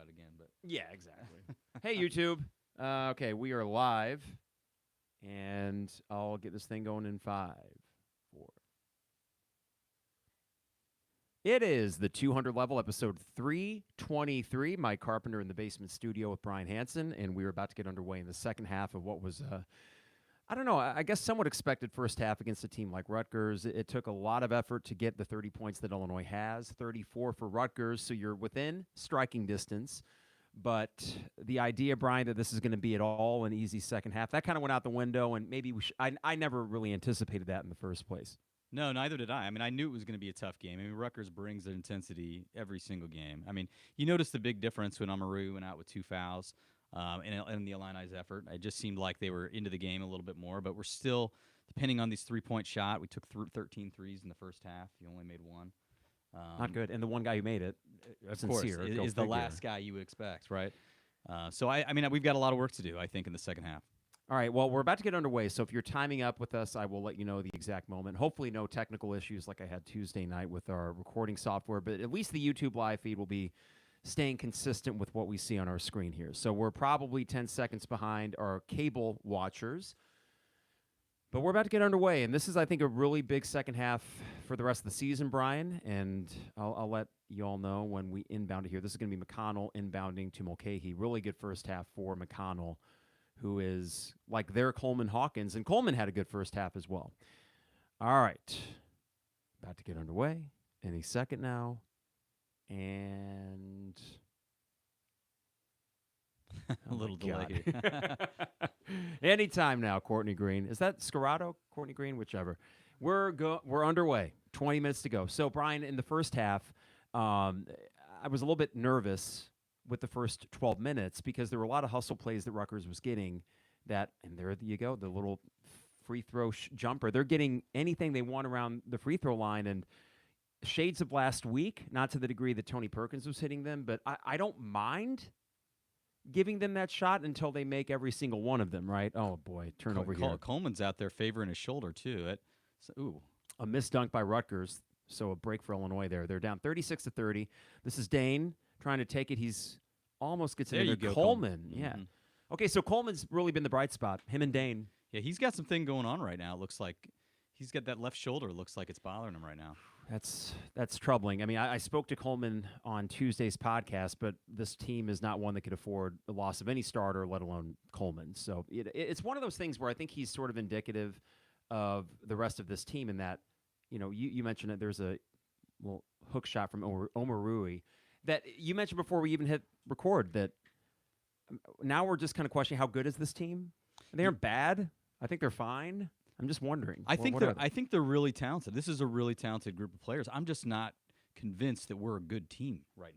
again. But Yeah, exactly. Hey, YouTube. Okay, we are live, and I'll get this thing going in 5, 4. It is the 200 level, episode 323. Mike Carpenter in the basement studio with Brian Hanson, and we're about to get underway in the second half of what was, I don't know, I guess somewhat expected first half against a team like Rutgers. It took a lot of effort to get the 30 points that Illinois has, 34 for Rutgers, so you're within striking distance. But the idea, Brian, that this is going to be at all an easy second half, that kind of went out the window, and maybe I never really anticipated that in the first place. no, neither did I. I mean, I knew it was going to be a tough game. I mean, Rutgers brings the intensity every single game. I mean, you notice the big difference when Amaru went out with 2 fouls in the Illini's effort. It just seemed like they were into the game a little bit more, but we're still, depending on these 3-point shot, we took 13 threes in the first half. You only made 1. Not good. And the one guy who made it, of course, is the last guy you would expect, right? So, I mean, we've got a lot of work to do, I think, in the second half. All right, well, we're about to get underway, so if you're timing up with us, I will let you know the exact moment. Hopefully no technical issues like I had Tuesday night with our recording software, but at least the YouTube live feed will be staying consistent with what we see on our screen here. So we're probably 10 seconds behind our cable watchers, but we're about to get underway, and this is, I think, a really big second half for the rest of the season, Brian, and I'll let you all know when we inbound here. This is going to be McConnell inbounding to Mulcahy. Really good first half for McConnell, who is like their Coleman Hawkins, and Coleman had a good first half as well. All right, about to get underway any second now, and a little delay here. Anytime now, Courtney Green. Is that Scarrato? Courtney Green? Whichever. We're underway. 20 minutes to go. So, Brian, in the first half, I was a little bit nervous with the first 12 minutes because there were a lot of hustle plays that Rutgers was getting that, and there you go, the little free throw jumper. They're getting anything they want around the free throw line, and shades of last week, not to the degree that Tony Perkins was hitting them, but I don't mind giving them that shot until they make every single one of them, right? Oh, boy, turnover here. Coleman's out there favoring his shoulder, too. A missed dunk by Rutgers, so a break for Illinois there. They're down 36-30. This is Dane trying to take it. He's almost gets there. Into You go, Coleman. Mm-hmm. Yeah. Okay, so Coleman's really been the bright spot. Him and Dane. Yeah, he's got something going on right now. It looks like he's got that left shoulder. Looks like it's bothering him right now. That's troubling. I mean, I spoke to Coleman on Tuesday's podcast, but this team is not one that could afford the loss of any starter, let alone Coleman. So it's one of those things where I think he's sort of indicative of the rest of this team in that, you mentioned that there's a hook shot from Omarui that you mentioned before we even hit record that now we're just kind of questioning how good is this team? They aren't bad. I think they're fine. I'm just wondering. I think they're really talented. This is a really talented group of players. I'm just not convinced that we're a good team right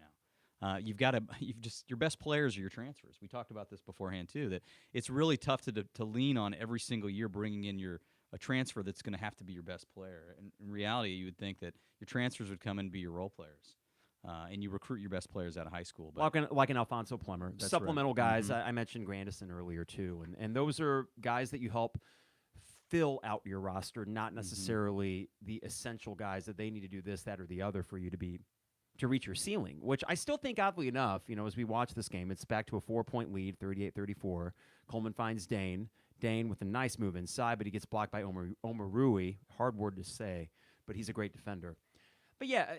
now. Your best players are your transfers. We talked about this beforehand too. That it's really tough to lean on every single year bringing in a transfer that's going to have to be your best player. And in reality, you would think that your transfers would come in and be your role players. And you recruit your best players out of high school. But like an Alfonso Plummer. That's Supplemental right. guys. Mm-hmm. I mentioned Grandison earlier, too. And those are guys that you help fill out your roster, not necessarily the essential guys that they need to do this, that, or the other for you to reach your ceiling, which I still think, oddly enough, as we watch this game, it's back to a 4-point lead, 38-34. Coleman finds Dane. Dane with a nice move inside, but he gets blocked by Omarui. Hard word to say, but he's a great defender. But, yeah,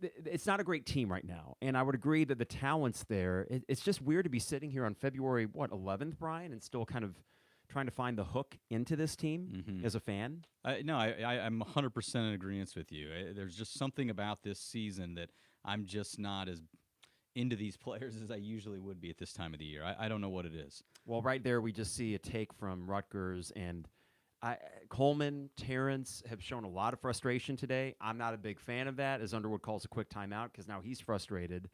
it's not a great team right now, and I would agree that the talent's there. It's just weird to be sitting here on February 11th, Brian, and still kind of trying to find the hook into this team as a fan. No, I'm 100% in agreement with you. There's just something about this season that I'm just not as into these players as I usually would be at this time of the year. I don't know what it is. Well, right there we just see a take from Rutgers, and Coleman, Terrence have shown a lot of frustration today. I'm not a big fan of that, as Underwood calls a quick timeout because now he's frustrated.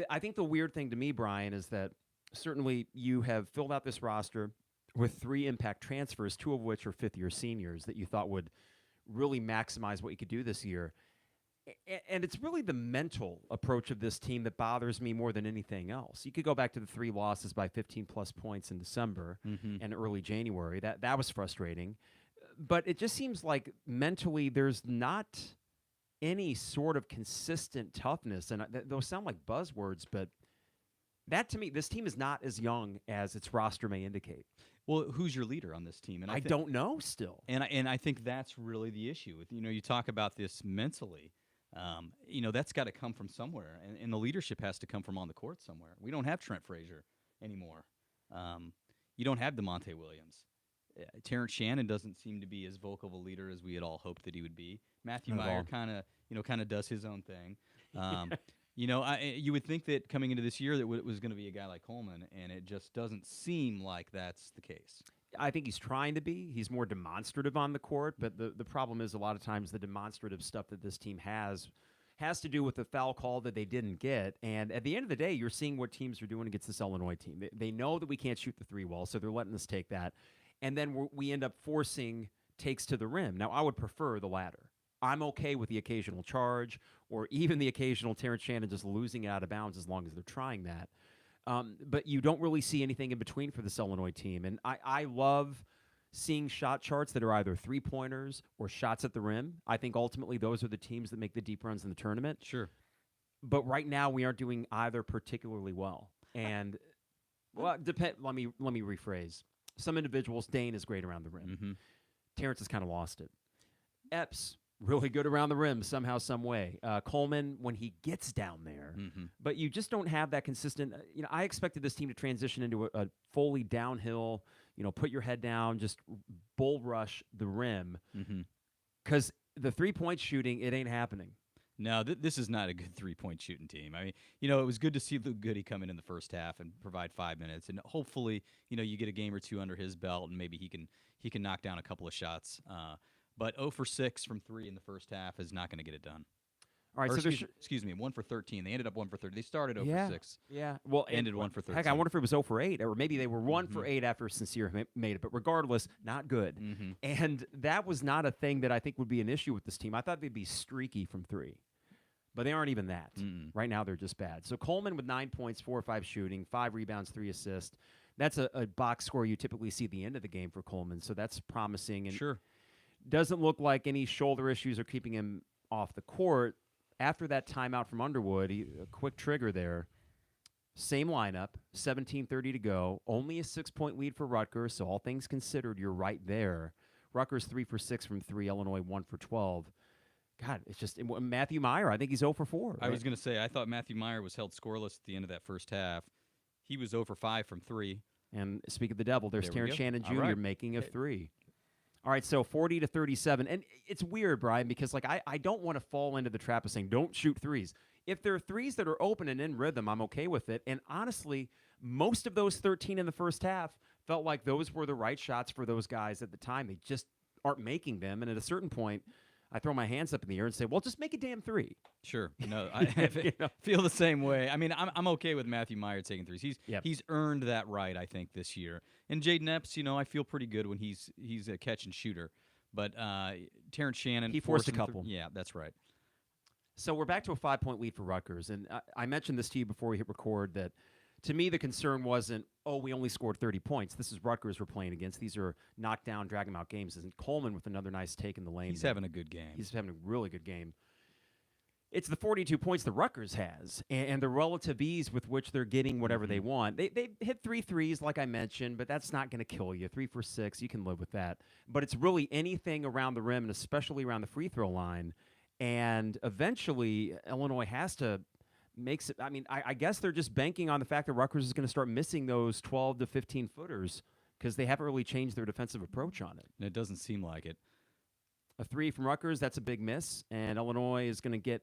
I think the weird thing to me, Brian, is that certainly you have filled out this roster with 3 impact transfers, 2 of which are fifth-year seniors that you thought would really maximize what you could do this year. And it's really the mental approach of this team that bothers me more than anything else. You could go back to the 3 losses by 15-plus points in December and early January. That was frustrating. But it just seems like mentally there's not any sort of consistent toughness. And those sound like buzzwords, but That, to me, this team is not as young as its roster may indicate. Well, who's your leader on this team? And I don't know still. And I think that's really the issue. You talk about this mentally. That's got to come from somewhere, and the leadership has to come from on the court somewhere. We don't have Trent Frazier anymore. You don't have DeMonte Williams. Terrence Shannon doesn't seem to be as vocal of a leader as we had all hoped that he would be. Matthew Meyer kind of does his own thing. You would think that coming into this year that it was going to be a guy like Coleman, and it just doesn't seem like that's the case. I think he's trying to be. He's more demonstrative on the court, but the problem is a lot of times the demonstrative stuff that this team has to do with the foul call that they didn't get. And at the end of the day, you're seeing what teams are doing against this Illinois team. They know that we can't shoot the three well, so they're letting us take that. And then we end up forcing takes to the rim. Now, I would prefer the latter. I'm okay with the occasional charge or even the occasional Terrence Shannon just losing it out of bounds as long as they're trying that. But you don't really see anything in between for this Illinois team. And I love seeing shot charts that are either three-pointers or shots at the rim. I think ultimately those are the teams that make the deep runs in the tournament. Sure. But right now we aren't doing either particularly well. And let me rephrase. Some individuals, Dane is great around the rim. Mm-hmm. Terrence has kind of lost it. Epps, really good around the rim somehow, some way. Coleman, when he gets down there. Mm-hmm. But you just don't have that consistent. I expected this team to transition into a fully downhill, put your head down, just bull rush the rim. Because the three-point shooting, it ain't happening. No, this is not a good three-point shooting team. I mean, it was good to see Luke Goody come in the first half and provide 5 minutes, and hopefully, you get a game or two under his belt, and maybe he can knock down a couple of shots. But 0 for 6 from 3 in the first half is not going to get it done. All right, excuse me, 1 for 13. They ended up 1 for 30. They started 0 for 6. Yeah, well, ended 1 for 13. Heck, I wonder if it was 0 for 8, or maybe they were 1 for 8 after Sincere made it. But regardless, not good. Mm-hmm. And that was not a thing that I think would be an issue with this team. I thought they'd be streaky from 3. But they aren't even that. Right now, they're just bad. So Coleman with 9 points, 4 or 5 shooting, 5 rebounds, 3 assists. That's a box score you typically see at the end of the game for Coleman. So that's promising. And sure. Doesn't look like any shoulder issues are keeping him off the court. After that timeout from Underwood, a quick trigger there. Same lineup, 17:30 to go. Only a 6-point lead for Rutgers. So all things considered, you're right there. Rutgers 3 for 6 from 3. Illinois 1 for 12. God, it's just Matthew Meyer. I think he's 0 for 4. Right? I was going to say, I thought Matthew Meyer was held scoreless at the end of that first half. He was 0 for 5 from 3. And speak of the devil, there's Terrence Shannon Jr. Right. making a 3. All right, so 40-37. And it's weird, Brian, because I don't want to fall into the trap of saying don't shoot threes. If there are threes that are open and in rhythm, I'm okay with it. And honestly, most of those 13 in the first half felt like those were the right shots for those guys at the time. They just aren't making them. And at a certain point, I throw my hands up in the air and say, well, just make a damn 3. Sure. No, I feel the same way. I mean, I'm okay with Matthew Meyer taking threes. He's earned that right, I think, this year. And Jaden Epps, I feel pretty good when he's a catch and shooter. But Terrence Shannon, he forced a couple. Yeah, that's right. So we're back to a 5-point lead for Rutgers. And I mentioned this to you before we hit record that, to me, the concern wasn't, we only scored 30 points. This is Rutgers we're playing against. These are knockdown, drag 'em out games. And Coleman with another nice take in the lane. He's having a good game. He's having a really good game. It's the 42 points that Rutgers has and the relative ease with which they're getting whatever they want. They hit 3 threes, like I mentioned, but that's not going to kill you. 3 for 6, you can live with that. But it's really anything around the rim, and especially around the free throw line. And eventually, Illinois has to make it. I mean, I guess they're just banking on the fact that Rutgers is going to start missing those 12 to 15 footers because they haven't really changed their defensive approach on it. And it doesn't seem like it. A 3 from Rutgers, that's a big miss, and Illinois is going to get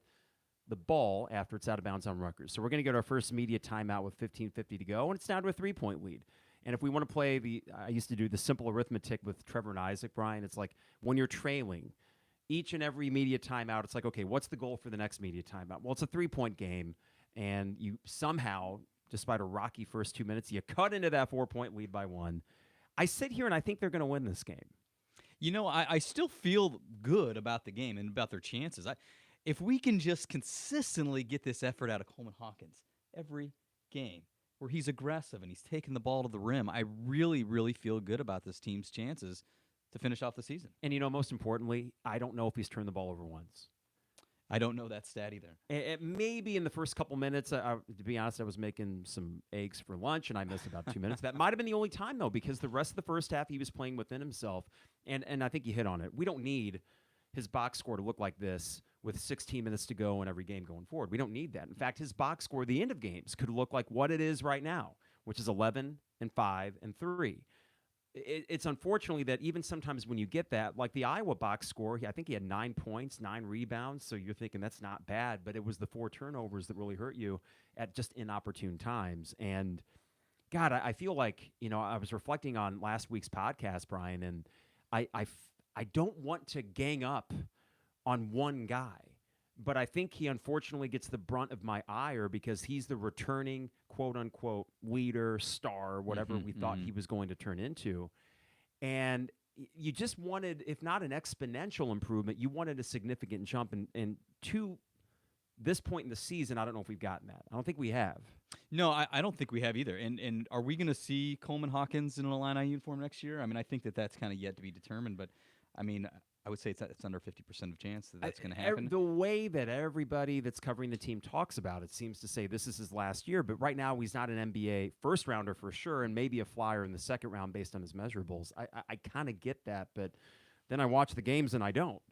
the ball after it's out of bounds on Rutgers. So we're going to get our first media timeout with 15:50 to go, and it's down to a 3-point lead. And if we want to play I used to do the simple arithmetic with Trevor and Isaac, Brian, it's like when you're trailing, each and every media timeout, it's like, okay, what's the goal for the next media timeout? Well, it's a 3-point game, and you somehow, despite a rocky first 2 minutes, you cut into that 4-point lead by 1. I sit here and I think they're going to win this game. I still feel good about the game and about their chances. If we can just consistently get this effort out of Coleman Hawkins every game where he's aggressive and he's taking the ball to the rim, I really, really feel good about this team's chances to finish off the season. And, most importantly, I don't know if he's turned the ball over once. I don't know that stat either. Maybe in the first couple minutes, to be honest, I was making some eggs for lunch, and I missed about 2 minutes. That might have been the only time, though, because the rest of the first half, he was playing within himself. And I think you hit on it. We don't need his box score to look like this with 16 minutes to go in every game going forward. We don't need that. In fact, his box score at the end of games could look like what it is right now, which is 11 and 5 and 3. It's unfortunately that even sometimes when you get that, like the Iowa box score, I think he had 9 points, 9 rebounds, so you're thinking that's not bad, but it was the 4 turnovers that really hurt you at just inopportune times. And, God, I feel like, I was reflecting on last week's podcast, Brian, and I don't want to gang up on one guy, but I think he unfortunately gets the brunt of my ire because he's the returning quote-unquote leader, star, whatever we thought he was going to turn into. And you just wanted, if not an exponential improvement, you wanted a significant jump. And to this point in the season, I don't know if we've gotten that. I don't think we have. No, I don't think we have either. And are we going to see Coleman Hawkins in an Illini uniform next year? I mean, I think that's kind of yet to be determined, but I mean, I would say it's under 50% of chance that's going to happen. The way that everybody that's covering the team talks about it seems to say this is his last year, but right now he's not an NBA first rounder for sure, and maybe a flyer in the second round based on his measurables. I kind of get that, but then I watch the games and I don't,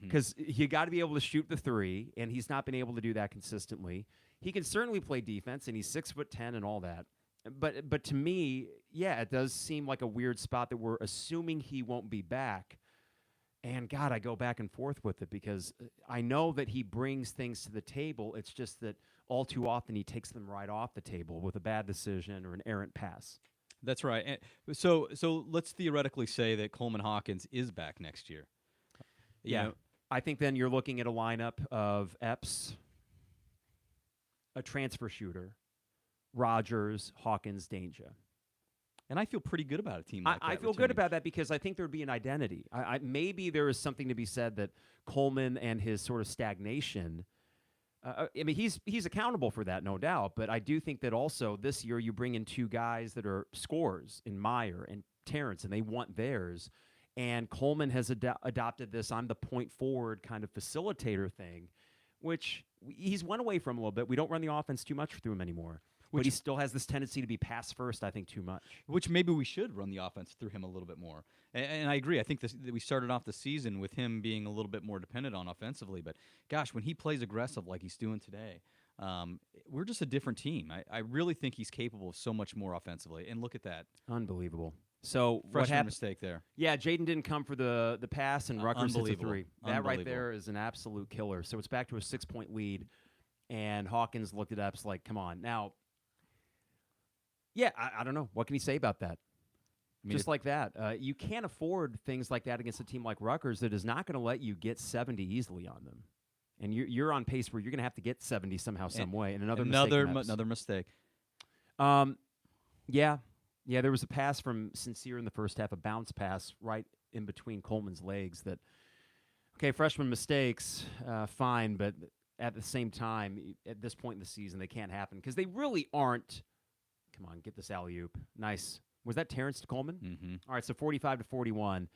because you got to be able to shoot the three, and he's not been able to do that consistently. He can certainly play defense, and he's 6'10" and all that. But to me, yeah, it does seem like a weird spot that we're assuming he won't be back. And, God, I go back and forth with it because I know that he brings things to the table. It's just that all too often he takes them right off the table with a bad decision or an errant pass. That's right. And so let's theoretically say that Coleman Hawkins is back next year. Yeah. I think then you're looking at a lineup of Epps, a transfer shooter, Rogers, Hawkins, Danger. And I feel pretty good about a team like that. I feel good about that because I think there'd be an identity. Maybe there is something to be said that Coleman and his sort of stagnation, I mean, he's accountable for that, no doubt. But I do think that also this year you bring in 2 guys that are scorers in Meyer and Terrence, and they want theirs. And Coleman has adopted this I'm the point forward kind of facilitator thing, which he's went away from a little bit. We don't run the offense too much through him anymore. But he still has this tendency to be pass first, I think, too much. Which maybe we should run the offense through him a little bit more. And I agree. I think that we started off the season with him being a little bit more dependent on offensively. But, gosh, when he plays aggressive like he's doing today, we're just a different team. I really think he's capable of so much more offensively. And look at that. Unbelievable. So freshman mistake there. Yeah, Jaden didn't come for the pass, and Rutgers hits a 3. That right there is an absolute killer. So it's back to a 6-point lead, and Hawkins looked at Epps like, come on. Now, yeah, I don't know. What can he say about that? I mean, just like that. You can't afford things like that against a team like Rutgers that is not going to let you get 70 easily on them. And you're on pace where you're going to have to get 70 somehow, some way. And another mistake. Yeah, there was a pass from Sincere in the first half, a bounce pass right in between Coleman's legs that, okay, freshman mistakes, fine, but at the same time, at this point in the season, they can't happen because they really aren't. Come on, get this alley-oop. Nice. Was that Terrence to Coleman? Mm-hmm. All right, so 45-41,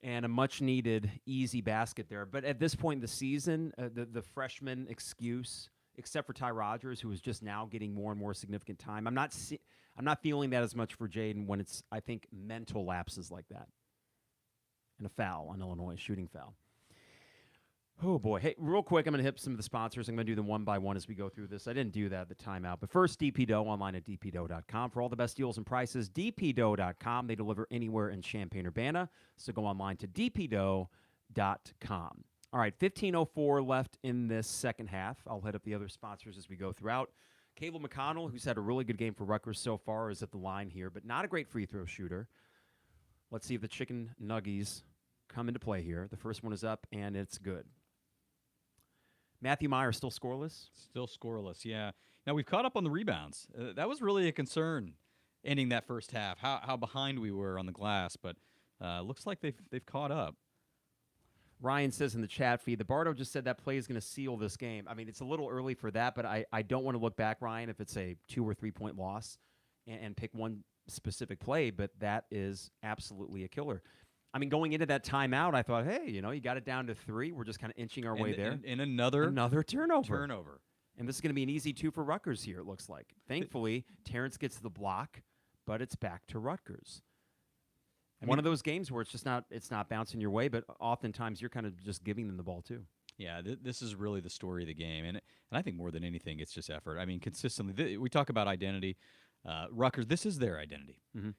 and a much-needed easy basket there. But at this point in the season, the freshman excuse, except for Ty Rogers, who is just now getting more and more significant time, I'm not feeling that as much for Jaden when it's, I think, mental lapses like that. And a foul on Illinois, shooting foul. Oh, boy. Hey, real quick, I'm going to hit some of the sponsors. I'm going to do them one by one as we go through this. I didn't do that at the timeout. But first, DP Dough, online at dpdough.com. For all the best deals and prices, dpdough.com. They deliver anywhere in Champaign-Urbana, so go online to dpdough.com. All right, 15:04 left in this second half. I'll hit up the other sponsors as we go throughout. Cable McConnell, who's had a really good game for Rutgers so far, is at the line here, but not a great free throw shooter. Let's see if the chicken nuggies come into play here. The first one is up, and it's good. Matthew Meyer still scoreless? Still scoreless, yeah. Now, we've caught up on the rebounds. That was really a concern ending that first half, how behind we were on the glass, but looks like they've caught up. Ryan says in the chat feed, the Bardo just said that play is going to seal this game. I mean, it's a little early for that, but I don't want to look back, Ryan, if it's a 2 or 3 point loss and pick one specific play, but that is absolutely a killer. I mean, going into that timeout, I thought, hey, you got it down to 3. We're just kind of inching our way there. And another turnover. And this is going to be an easy 2 for Rutgers here, it looks like. Thankfully, Terrence gets the block, but it's back to Rutgers. One of those games where it's not bouncing your way, but oftentimes you're kind of just giving them the ball too. Yeah, this is really the story of the game, and I think more than anything, it's just effort. I mean, consistently, we talk about identity. Rutgers, this is their identity. Mm-hmm.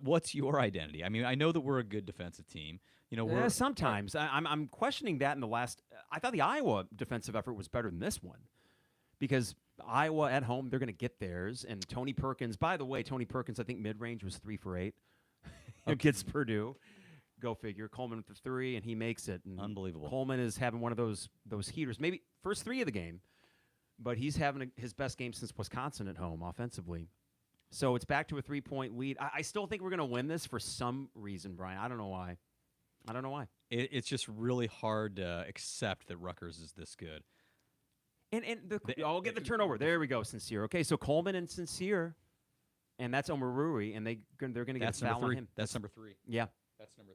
What's your identity? I mean, I know that we're a good defensive team. We're sometimes I'm questioning that in the last. I thought the Iowa defensive effort was better than this one, because Iowa at home, they're going to get theirs. And Tony Perkins, by the way, I think mid range was 3 for 8 against Purdue. Go figure. Coleman with the 3, and he makes it. And unbelievable. Coleman is having one of those heaters, maybe first 3 of the game, but he's having his best game since Wisconsin at home offensively. So it's back to a 3-point lead. I still think we're going to win this for some reason, Brian. I don't know why. It's just really hard to accept that Rutgers is this good. I'll get the turnover. There we go, Sincere. Okay, so Coleman and Sincere, and that's Omarui, and they're going to get a foul on him. That's number 3. Yeah. That's number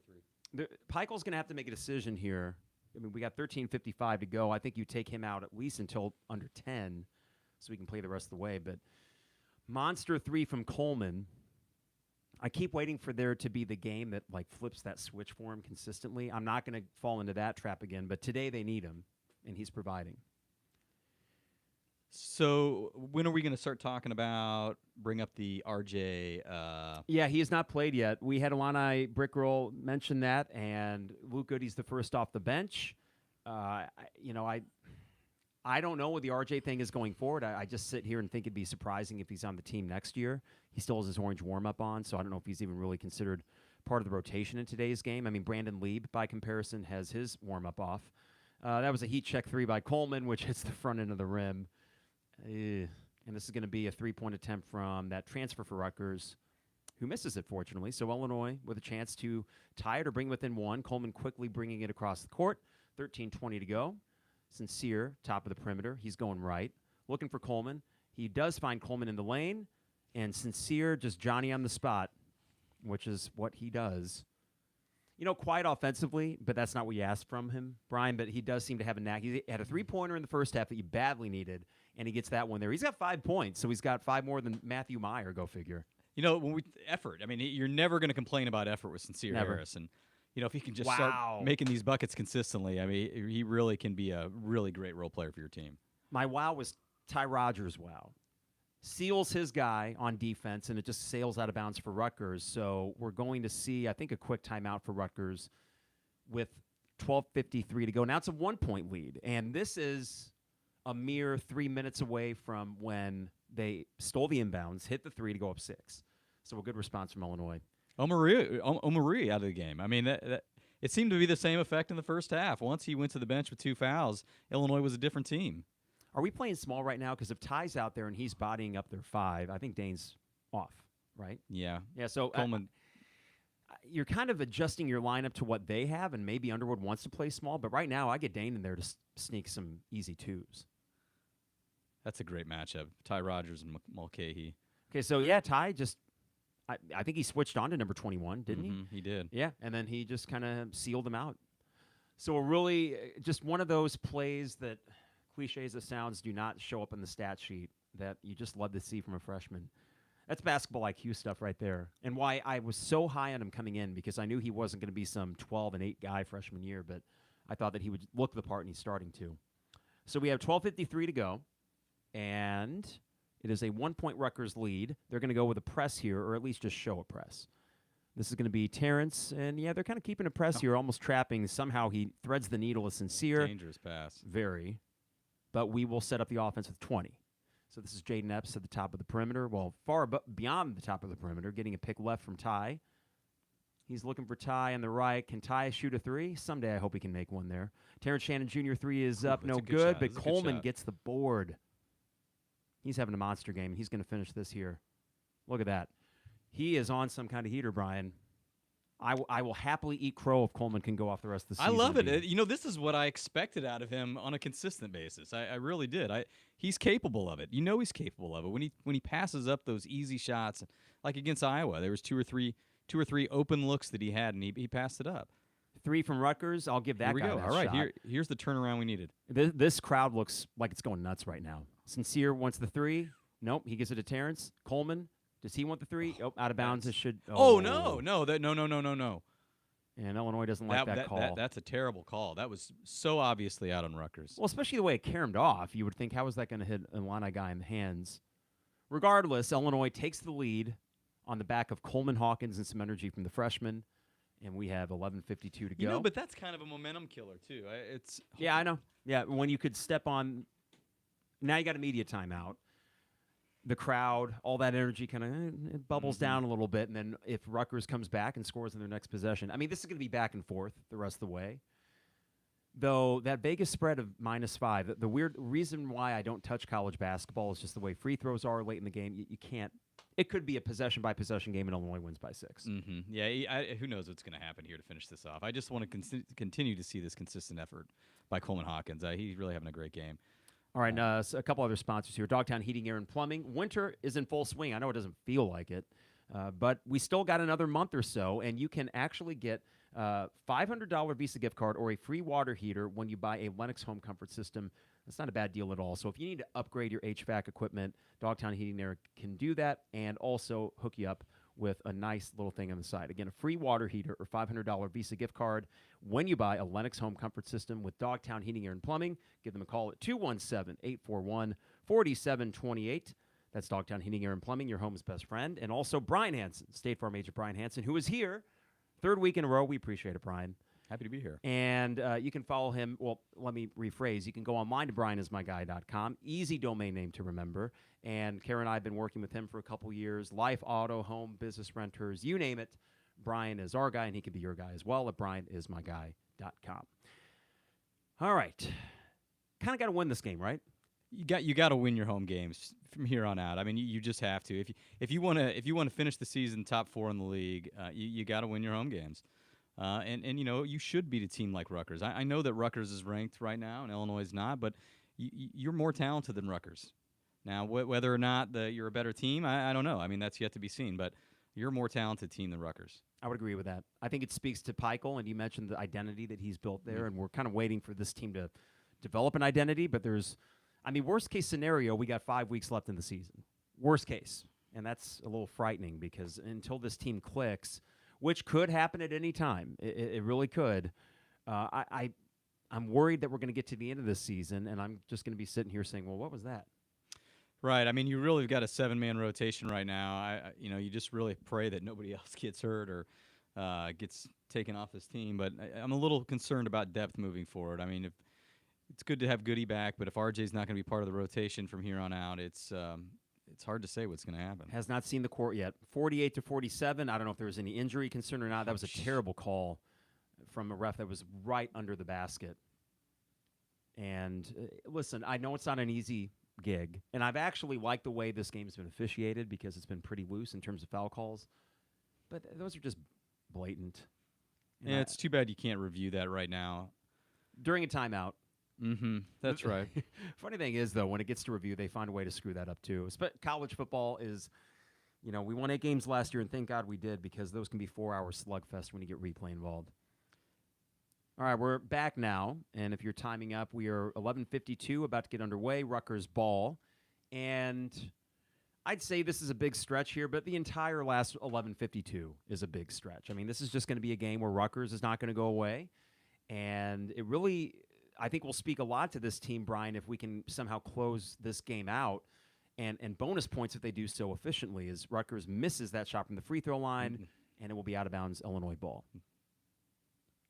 3. Peichel's going to have to make a decision here. I mean, we got 13:55 to go. I think you take him out at least until under 10 so we can play the rest of the way. But monster 3 from Coleman. I keep waiting for there to be the game that flips that switch for him consistently. I'm not going to fall into that trap again, but today they need him, and he's providing. So when are we going to start talking about bring up the RJ? Yeah, he has not played yet. We had Illini Brickroll mention that, and Luke Goody's the first off the bench. I don't know what the RJ thing is going forward. I just sit here and think it'd be surprising if he's on the team next year. He still has his orange warm-up on, so I don't know if he's even really considered part of the rotation in today's game. I mean, Brandon Lieb, by comparison, has his warm-up off. That was a heat check 3 by Coleman, which hits the front end of the rim. And this is going to be a 3-point attempt from that transfer for Rutgers, who misses it, fortunately. So Illinois with a chance to tie it or bring within 1. Coleman quickly bringing it across the court. 13:20 to go. Sincere, top of the perimeter. He's going right. Looking for Coleman. He does find Coleman in the lane. And Sincere, just Johnny on the spot, which is what he does. Quiet offensively, but that's not what you asked from him, Brian. But he does seem to have a knack. He had a 3-pointer in the first half that you badly needed, and he gets that one there. He's got 5 points, so he's got 5 more than Matthew Meyer, go figure. Effort. I mean, you're never going to complain about effort with Sincere Harris. And, if he can just start making these buckets consistently, I mean, he really can be a really great role player for your team. My wow was Ty Rogers' wow. Seals his guy on defense, and it just sails out of bounds for Rutgers. So we're going to see, I think, a quick timeout for Rutgers with 12:53 to go. Now it's a 1-point lead, and this is a mere 3 minutes away from when they stole the inbounds, hit the 3 to go up 6. So a good response from Illinois. Omarui out of the game. I mean, it seemed to be the same effect in the first half. Once he went to the bench with 2 fouls, Illinois was a different team. Are we playing small right now? Because if Ty's out there and he's bodying up their 5, I think Dane's off, right? Yeah. Yeah, so Coleman. You're kind of adjusting your lineup to what they have, and maybe Underwood wants to play small, but right now I get Dane in there to sneak some easy 2s. That's a great matchup. Ty Rogers and Mulcahy. Okay, so yeah, Ty just I think he switched on to number 21, didn't he? He did. Yeah, and then he just kind of sealed him out. So really just one of those plays that, cliche as it sounds, do not show up in the stat sheet that you just love to see from a freshman. That's basketball IQ stuff right there. And why I was so high on him coming in, because I knew he wasn't going to be some 12-8 guy freshman year, but I thought that he would look the part, and he's starting to. So we have 12:53 to go, and it is a 1-point Rutgers lead. They're going to go with a press here, or at least just show a press. This is going to be Terrence, and yeah, they're kind of keeping a press here, almost trapping. Somehow he threads the needle with Sincere. Dangerous pass. Very. But we will set up the offense with 20. So this is Jaden Epps at the top of the perimeter. Well, far beyond the top of the perimeter, getting a pick left from Ty. He's looking for Ty on the right. Can Ty shoot a 3? Someday I hope he can make one there. Terrence Shannon Jr. 3 is up. No good, but Coleman gets the board. He's having a monster game, and he's going to finish this here. Look at that. He is on some kind of heater, Brian. I will happily eat crow if Coleman can go off the rest of the season. I love it. This is what I expected out of him on a consistent basis. I really did. He's capable of it. He's capable of it. When he passes up those easy shots, like against Iowa, there was 2 or 3 2 or 3 open looks that he had, and he passed it up. 3 from Rutgers. I'll give that Here we guy go. that All right, shot. here's the turnaround we needed. This crowd looks like it's going nuts right now. Sincere wants the 3. Nope, he gives it to Terrence. Coleman, does he want the 3? Oh, out of bounds. It should. No, no. And Illinois doesn't like that call. That's a terrible call. That was so obviously out on Rutgers. Well, especially the way it caromed off. You would think, how is that going to hit an Illini guy in the hands? Regardless, Illinois takes the lead on the back of Coleman Hawkins and some energy from the freshman. And we have 11:52 to go. You know, but that's kind of a momentum killer, too. Yeah, I know. Yeah, when you could step on. Now you got a media timeout. The crowd, all that energy kind of it bubbles down a little bit. And then if Rutgers comes back and scores in their next possession, I mean, this is going to be back and forth the rest of the way. Though that Vegas spread of -5, the weird reason why I don't touch college basketball is just the way free throws are late in the game. You can't. It could be a possession-by-possession game, and Illinois wins by 6. Yeah, who knows what's going to happen here to finish this off. I just want to continue to see this consistent effort by Coleman Hawkins. He's really having a great game. All right, so a couple other sponsors here. Dogtown Heating, Air, and Plumbing. Winter is in full swing. I know it doesn't feel like it, but we still got another month or so, and you can actually get a $500 Visa gift card or a free water heater when you buy a Lennox home comfort system. That's not a bad deal at all. So if you need to upgrade your HVAC equipment, Dogtown Heating Air can do that and also hook you up with a nice little thing on the side. Again, a free water heater or $500 Visa gift card when you buy a Lennox home comfort system with Dogtown Heating, Air, and Plumbing. Give them a call at 217-841-4728. That's Dogtown Heating, Air, and Plumbing, your home's best friend. And also Brian Hanson, State Farm agent Brian Hanson, who is here 3rd week in a row. We appreciate it, Brian. Happy to be here. And you can follow him. Well, let me rephrase. You can go online to brianismyguy.com. Easy domain name to remember. And Karen and I have been working with him for a couple years. Life, auto, home, business renters, you name it. Brian is our guy, and he can be your guy as well at brianismyguy.com. All right. Kind of got to win this game, right? You got to win your home games from here on out. I mean, you just have to. If you want to finish the season top 4 in the league, you got to win your home games. And you know, you should beat a team like Rutgers. I know that Rutgers is ranked right now and Illinois is not, but you're more talented than Rutgers. Now, whether or not you're a better team, I don't know. I mean, that's yet to be seen, but you're a more talented team than Rutgers. I would agree with that. I think it speaks to Peichel, and you mentioned the identity that he's built there, and we're kind of waiting for this team to develop an identity, but worst case scenario, we got 5 weeks left in the season. Worst case. And that's a little frightening because until this team clicks, which could happen at any time, it really could, I'm worried that we're going to get to the end of this season, and I'm just going to be sitting here saying, well, what was that? Right. I mean, you really have got a 7-man rotation right now. You just really pray that nobody else gets hurt or gets taken off this team. But I'm a little concerned about depth moving forward. I mean, if it's good to have Goody back, but if RJ's not going to be part of the rotation from here on out, it's hard to say what's going to happen. Has not seen the court yet. 48-47. I don't know if there was any injury concern or not. That was a terrible call from a ref that was right under the basket. And listen, I know it's not an easy gig, and I've actually liked the way this game's been officiated because it's been pretty loose in terms of foul calls. But those are just blatant. Yeah, it's too bad you can't review that right now. During a timeout. That's right. Funny thing is, though, when it gets to review, they find a way to screw that up, too. College football is, we won 8 games last year, and thank God we did because those can be 4-hour slugfest when you get replay involved. All right, we're back now, and if you're timing up, we are 11:52, about to get underway, Rutgers ball. And I'd say this is a big stretch here, but the entire last 11:52 is a big stretch. I mean, this is just going to be a game where Rutgers is not going to go away, and it really, I think, will speak a lot to this team, Brian, if we can somehow close this game out. And bonus points if they do so efficiently, as Rutgers misses that shot from the free throw line, and it will be out of bounds Illinois ball.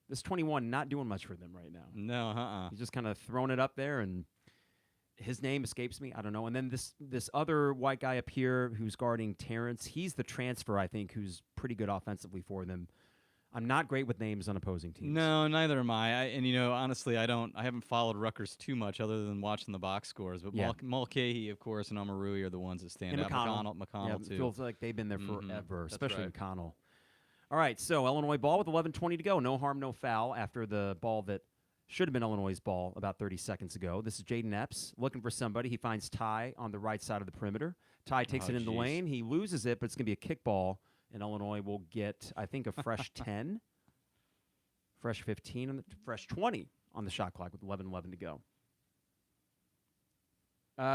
This 21 not doing much for them right now. No, He's just kind of throwing it up there, and his name escapes me. I don't know. And then this other white guy up here who's guarding Terrence, he's the transfer, I think, who's pretty good offensively for them. I'm not great with names on opposing teams. No, neither am I. Honestly, I haven't followed Rutgers too much other than watching the box scores. But Mulcahy, of course, and Omarui are the ones that stand out. McConnell too. It feels like they've been there forever, especially right. McConnell. All right, so Illinois ball with 11:20 to go. No harm, no foul after the ball that should have been Illinois' ball about 30 seconds ago. This is Jaden Epps looking for somebody. He finds Ty on the right side of the perimeter. Ty takes it in the lane. He loses it, but it's going to be a kickball, and Illinois will get, I think, a fresh 10, fresh 15, and fresh 20 on the shot clock with 11:11 to go.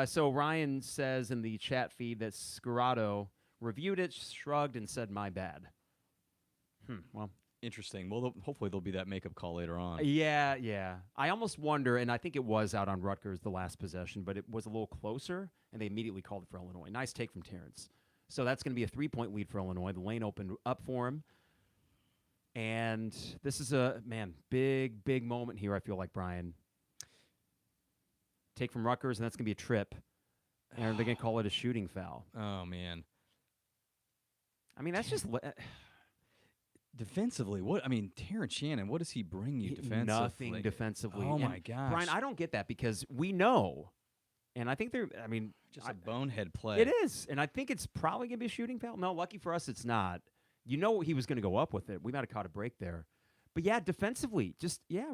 So Ryan says in the chat feed that Scarrato reviewed it, shrugged, and said, "My bad." Well, Interesting. Well, hopefully there'll be that makeup call later on. yeah. I almost wonder, and I think it was out on Rutgers the last possession, but it was a little closer, and they immediately called it for Illinois. Nice take from Terrence. So that's going to be a 3-point lead for Illinois. The lane opened up for him. And this is a, big moment here, I feel like, Brian. Take from Rutgers, and that's going to be a trip. And they're going to call it a shooting foul. Oh, man. I mean, that's just... Defensively, Terrence Shannon, what does he bring you defensively? Nothing defensively. Oh, And my gosh. Brian, I don't get that because we know, and I think just a bonehead play. It is, and I think it's probably going to be a shooting foul. No, lucky for us, it's not. You know he was going to go up with it. We might have caught a break there. But, defensively,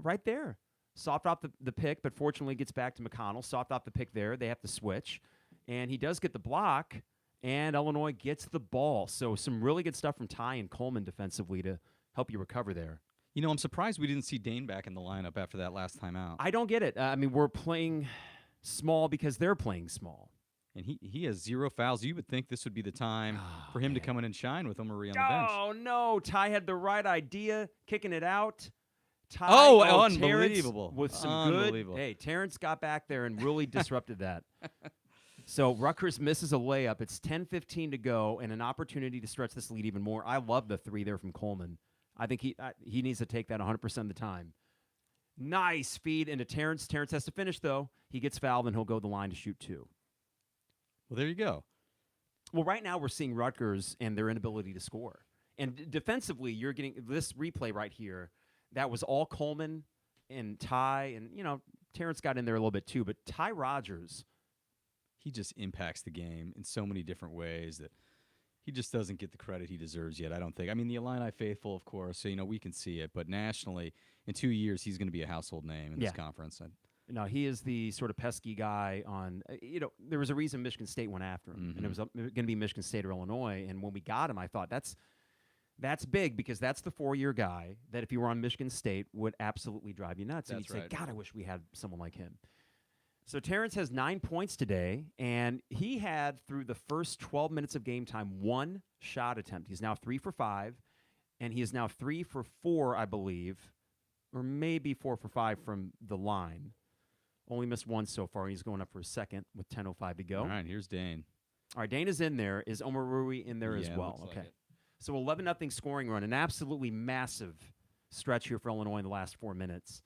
right there. Soft off the pick, but fortunately gets back to McConnell. Soft off the pick there. They have to switch. And he does get the block, and Illinois gets the ball. So some really good stuff from Ty and Coleman defensively to help you recover there. I'm surprised we didn't see Dane back in the lineup after that last time out. I don't get it. We're playing small because they're playing small. And he has 0 fouls. You would think this would be the time for him to come in and shine with Omari on the bench. Oh, no. Ty had the right idea, kicking it out. Ty, unbelievable. Terrence with some good. Hey, Terrence got back there and really disrupted that. So Rutgers misses a layup. It's 10:15 to go and an opportunity to stretch this lead even more. I love the 3 there from Coleman. I think he needs to take that 100% of the time. Nice feed into Terrence. Terrence has to finish, though. He gets fouled, and he'll go to the line to shoot 2. Well, there you go. Well, right now we're seeing Rutgers and their inability to score. And defensively, you're getting this replay right here. That was all Coleman and Ty. And, Terrence got in there a little bit too. But Ty Rogers, he just impacts the game in so many different ways that he just doesn't get the credit he deserves yet, I don't think. The Illini faithful, of course, so, we can see it. But nationally, in 2 years, he's going to be a household name in this conference. No, he is the sort of pesky guy on, there was a reason Michigan State went after him. And it was going to be Michigan State or Illinois. And when we got him, I thought that's big because that's the 4-year guy that if you were on Michigan State would absolutely drive you nuts. And you'd say, God, I wish we had someone like him. So Terrence has 9 points today, and he had, through the first 12 minutes of game time, 1 shot attempt. He's now 3 for 5, and he is now 3 for 4, I believe, or maybe 4 for 5 from the line. Only missed 1 so far. He's going up for a second with 10:05 to go. All right, here's Dane. All right, Dane is in there. Is Omar Rui in there as well? Looks Okay. like it. So 11-0 scoring run, an absolutely massive stretch here for Illinois in the last 4 minutes.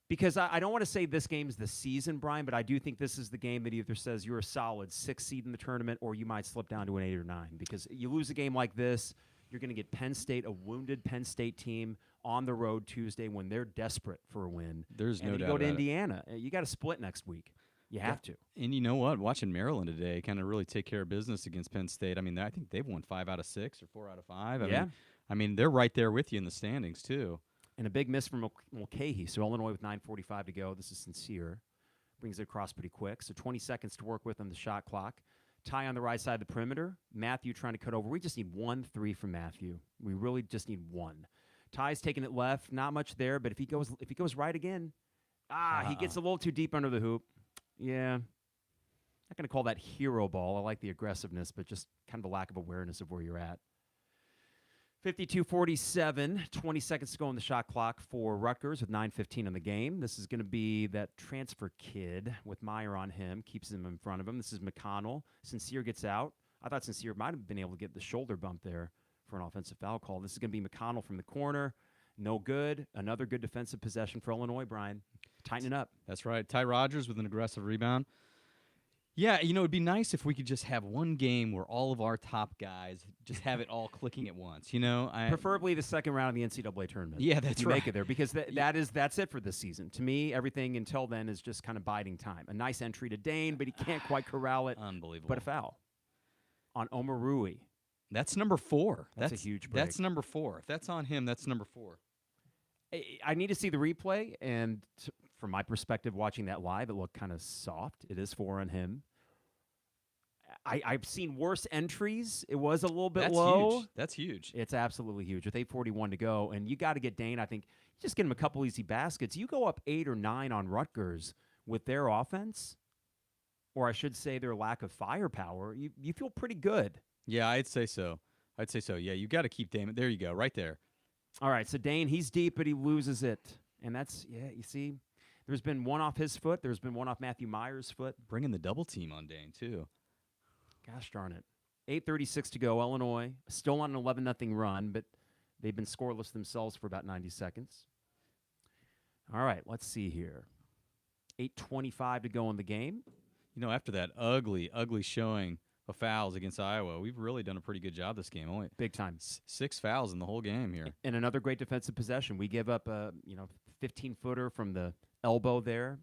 Because I don't want to say this game's the season, Brian, but I do think this is the game that either says you're a solid 6 seed in the tournament or you might slip down to an 8 or 9. Because you lose a game like this, you're going to get Penn State, a wounded Penn State team, on the road Tuesday when they're desperate for a win. There's no doubt. And you go to Indiana. You got to split next week. You have to. And you know what? Watching Maryland today kind of really take care of business against Penn State. I think they've won 5 out of 6 or 4 out of 5. I mean, they're right there with you in the standings, too. And a big miss from Mulcahy. So Illinois with 9:45 to go. This is Sincere. Brings it across pretty quick. So 20 seconds to work with on the shot clock. Ty on the right side of the perimeter. Matthew trying to cut over. We just need 1 3 from Matthew. We really just need 1. Ty's taking it left. Not much there, but if he goes right again, he gets a little too deep under the hoop. Yeah. Not going to call that hero ball. I like the aggressiveness, but just kind of a lack of awareness of where you're at. 52-47, 20 seconds to go on the shot clock for Rutgers with 9:15 on the game. This is going to be that transfer kid with Meyer on him, keeps him in front of him. This is McConnell. Sincere gets out. I thought Sincere might have been able to get the shoulder bump there for an offensive foul call. This is going to be McConnell from the corner. No good. Another good defensive possession for Illinois, Brian. Tightening up. That's right. Ty Rogers with an aggressive rebound. Yeah, it'd be nice if we could just have one game where all of our top guys just have it all clicking at once. Preferably the second round of the NCAA tournament. Yeah, that's right. Make it there because that's it for this season. To me, everything until then is just kind of biding time. A nice entry to Dane, but he can't quite corral it. Unbelievable. But a foul on Omar Rui. That's number 4. That's a huge break. That's number 4. If that's on him, that's number 4. I need to see the replay, and from my perspective, watching that live, it looked kind of soft. It is 4 on him. I've seen worse entries. It was a little bit That's low. huge. That's huge. It's absolutely huge with 8:41 to go, and you got to get Dane. I think just get him a couple easy baskets. You go up 8 or 9 on Rutgers with their offense, or I should say their lack of firepower. You feel pretty good. Yeah, I'd say so. Yeah, you got to keep Damon. There you go, right there. All right, so Dane, he's deep, but he loses it, and that's you see. There's been one off his foot. There's been one off Matthew Meyer's foot. Bringing the double team on Dane too. Gosh darn it. 8:36 to go. Illinois still on an 11-0 run, but they've been scoreless themselves for about 90 seconds. All right, let's see here. 8:25 to go in the game. You know, after that ugly showing of fouls against Iowa, we've really done a pretty good job this game. Only Big time. 6 fouls in the whole game here. And another great defensive possession. We give up a 15-footer from the elbow there.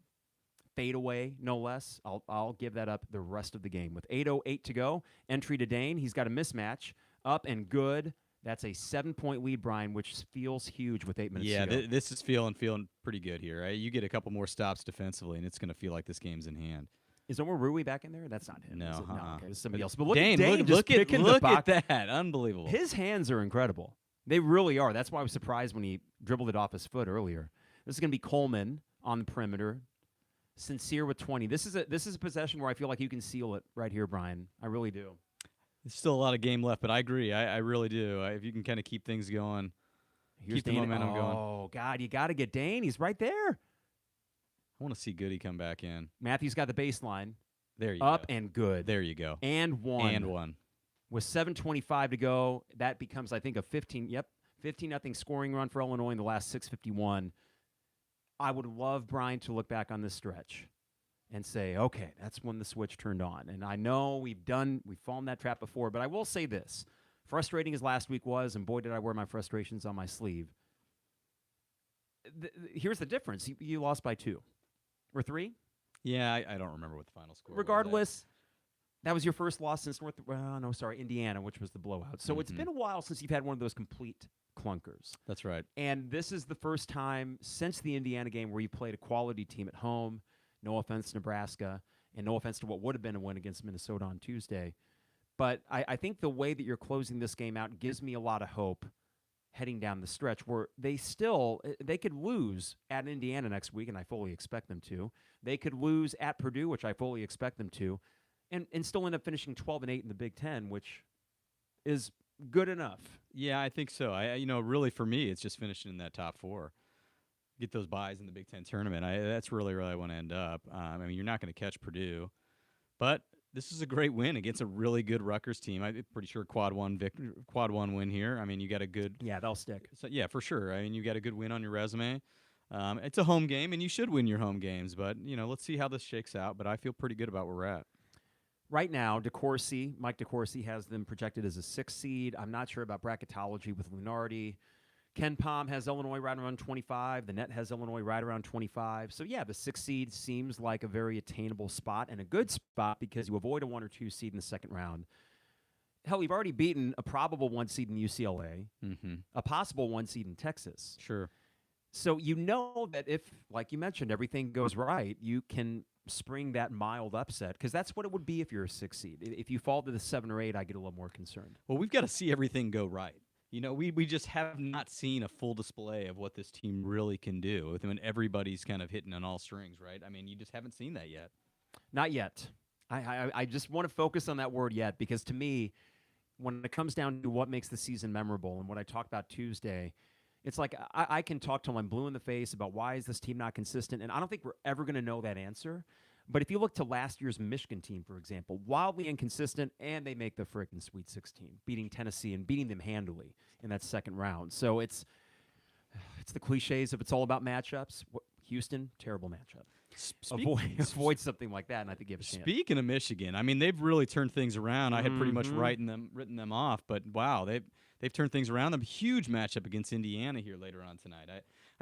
Fade away, no less. I'll give that up the rest of the game. With 8:08 to go, entry to Dane. He's got a mismatch. Up and good. That's a 7-point lead, Brian, which feels huge with 8 minutes to go. Yeah, this is feeling pretty good here. Right? You get a couple more stops defensively, and it's going to feel like this game's in hand. Is Omar Rui back in there? That's not him. No, is it? No, uh-uh. okay, it's somebody else. But look at Dane just picking the look box. at that. Unbelievable. His hands are incredible. They really are. That's why I was surprised when he dribbled it off his foot earlier. This is going to be Coleman on the perimeter. Sincere with 20. This is a possession where I feel like you can seal it right here, Brian. I really do. There's still a lot of game left, but I agree. I really do. If you can kind of keep things going, keep the momentum going. Oh, God, you got to get Dane. He's right there. I want to see Goody come back in. Matthews got the baseline. There you Up go. and good. There you go. And one. And one. With 7:25 to go, that becomes, I think, a 15-0 scoring run for Illinois in the last 6:51. I would love Brian to look back on this stretch and say, okay, that's when the switch turned on. And I know we've fallen that trap before, but I will say this. Frustrating as last week was, and boy, did I wear my frustrations on my sleeve. Here's the difference. You lost by 2 or 3. Yeah, I don't remember what the final score was. Regardless, that was your first loss since Indiana, which was the blowout. So it's been a while since you've had one of those complete clunkers. That's right. And this is the first time since the Indiana game where you played a quality team at home. No offense to Nebraska, and no offense to what would have been a win against Minnesota on Tuesday. But I think the way that you're closing this game out gives me a lot of hope heading down the stretch where they could lose at Indiana next week, and I fully expect them to. They could lose at Purdue, which I fully expect them to, and still end up finishing 12-8 in the Big Ten, which is good enough. Yeah, I think so. Really for me, it's just finishing in that top 4. Get those buys in the Big Ten tournament. That's really where I want to end up. You're not going to catch Purdue, but this is a great win against a really good Rutgers team. I'm pretty sure quad one win here. You got a good. Yeah, they'll stick. So, yeah, for sure. You got a good win on your resume. It's a home game, and you should win your home games. But let's see how this shakes out. But I feel pretty good about where we're at. Right now, Mike DeCourcy has them projected as a 6 seed. I'm not sure about bracketology with Lunardi. Ken Pom has Illinois right around 25. The Net has Illinois right around 25. So, yeah, the 6 seed seems like a very attainable spot and a good spot because you avoid a 1 or 2 seed in the second round. Hell, you've already beaten a probable 1 seed in UCLA, a possible 1 seed in Texas. Sure. So you know that if, like you mentioned, everything goes right, you can spring that mild upset because that's what it would be if you're a 6 seed. If you fall to the 7 or 8, I get a little more concerned. Well, we've got to see everything go right. We just have not seen a full display of what this team really can do when everybody's kind of hitting on all strings, right? You just haven't seen that yet. Not yet. I just want to focus on that word yet because to me, when it comes down to what makes the season memorable and what I talked about Tuesday, it's like I can talk till I'm blue in the face about why is this team not consistent, and I don't think we're ever going to know that answer. But if you look to last year's Michigan team, for example, wildly inconsistent, and they make the frickin' Sweet 16, beating Tennessee and beating them handily in that second round. So it's the cliches of it's all about matchups. Houston, terrible matchup. Avoid something like that, and I think you have a chance. Speaking of Michigan, they've really turned things around. I had pretty much written them off, but wow, they've turned things around. A huge matchup against Indiana here later on tonight.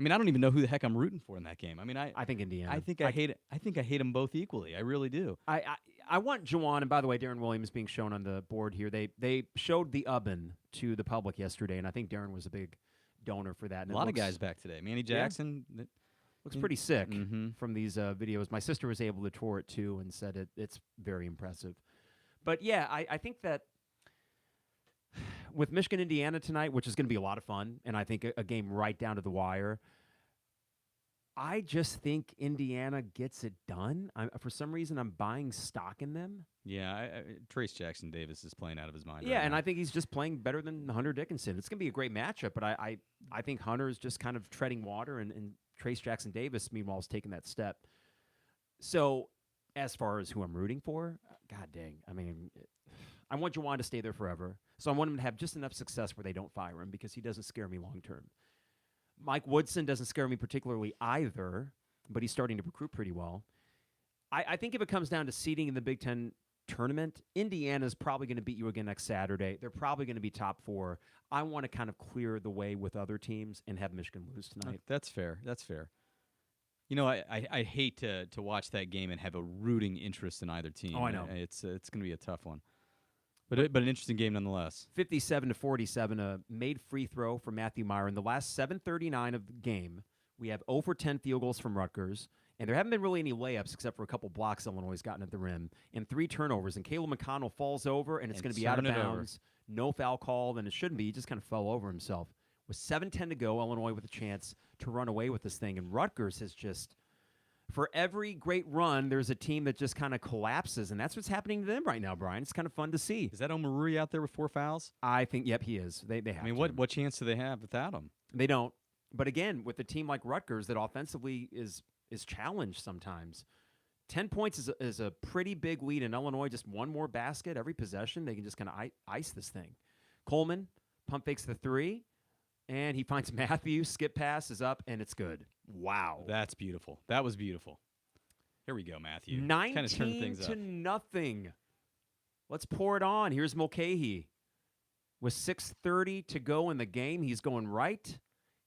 I don't even know who the heck I'm rooting for in that game. I think Indiana. I think I hate it. I think I hate them both equally. I really do. I want Juwan, and by the way, Darren Williams being shown on the board here. They showed the oven to the public yesterday, and I think Darren was a big donor for that. And a lot of guys back today. Manny Jackson. Yeah. Looks pretty sick from these videos. My sister was able to tour it too and said it's very impressive. But, yeah, I think that with Michigan, Indiana tonight, which is going to be a lot of fun, and I think a game right down to the wire, I just think Indiana gets it done. For some reason, I'm buying stock in them. Yeah, Trace Jackson Davis is playing out of his mind. Yeah, right and now. I think he's just playing better than Hunter Dickinson. It's going to be a great matchup, but I think Hunter is just kind of treading water, and Trace Jackson Davis, meanwhile, is taking that step. So, as far as who I'm rooting for, God dang, I mean, I want Juwan to stay there forever. So I want him to have just enough success where they don't fire him because he doesn't scare me long term. Mike Woodson doesn't scare me particularly either, but he's starting to recruit pretty well. I think if it comes down to seeding in the Big Ten tournament, Indiana's probably going to beat you again next Saturday. They're probably going to be top 4. I want to kind of clear the way with other teams and have Michigan lose tonight. That's fair. That's fair. You know, I hate to watch that game and have a rooting interest in either team. Oh, I know. It's going to be a tough one. But an interesting game nonetheless. 57-47, a made free throw for Matthew Meyer. In the last 7:39 of the game, we have 0 for 10 field goals from Rutgers, and there haven't been really any layups except for a couple blocks Illinois has gotten at the rim, and 3 turnovers. And Caleb McConnell falls over, and it's going to be out of bounds. No foul called, and it shouldn't be. He just kind of fell over himself. With 7:10 to go, Illinois with a chance to run away with this thing, and Rutgers has just... For every great run, there's a team that just kind of collapses, and that's what's happening to them right now, Brian. It's kind of fun to see. Is that Omarui out there with 4 fouls? I think, yep, he is. They have. I mean, what chance do they have without him? They don't. But again, with a team like Rutgers that offensively is challenged sometimes, 10 points is a pretty big lead in Illinois. Just one more basket every possession, they can just kind of ice this thing. Coleman pump fakes the 3, and he finds Matthew. Skip pass is up, and it's good. Wow. That's beautiful. That was beautiful. Here we go, Matthew. 19-0. Let's pour it on. Here's Mulcahy. With 6:30 to go in the game, he's going right.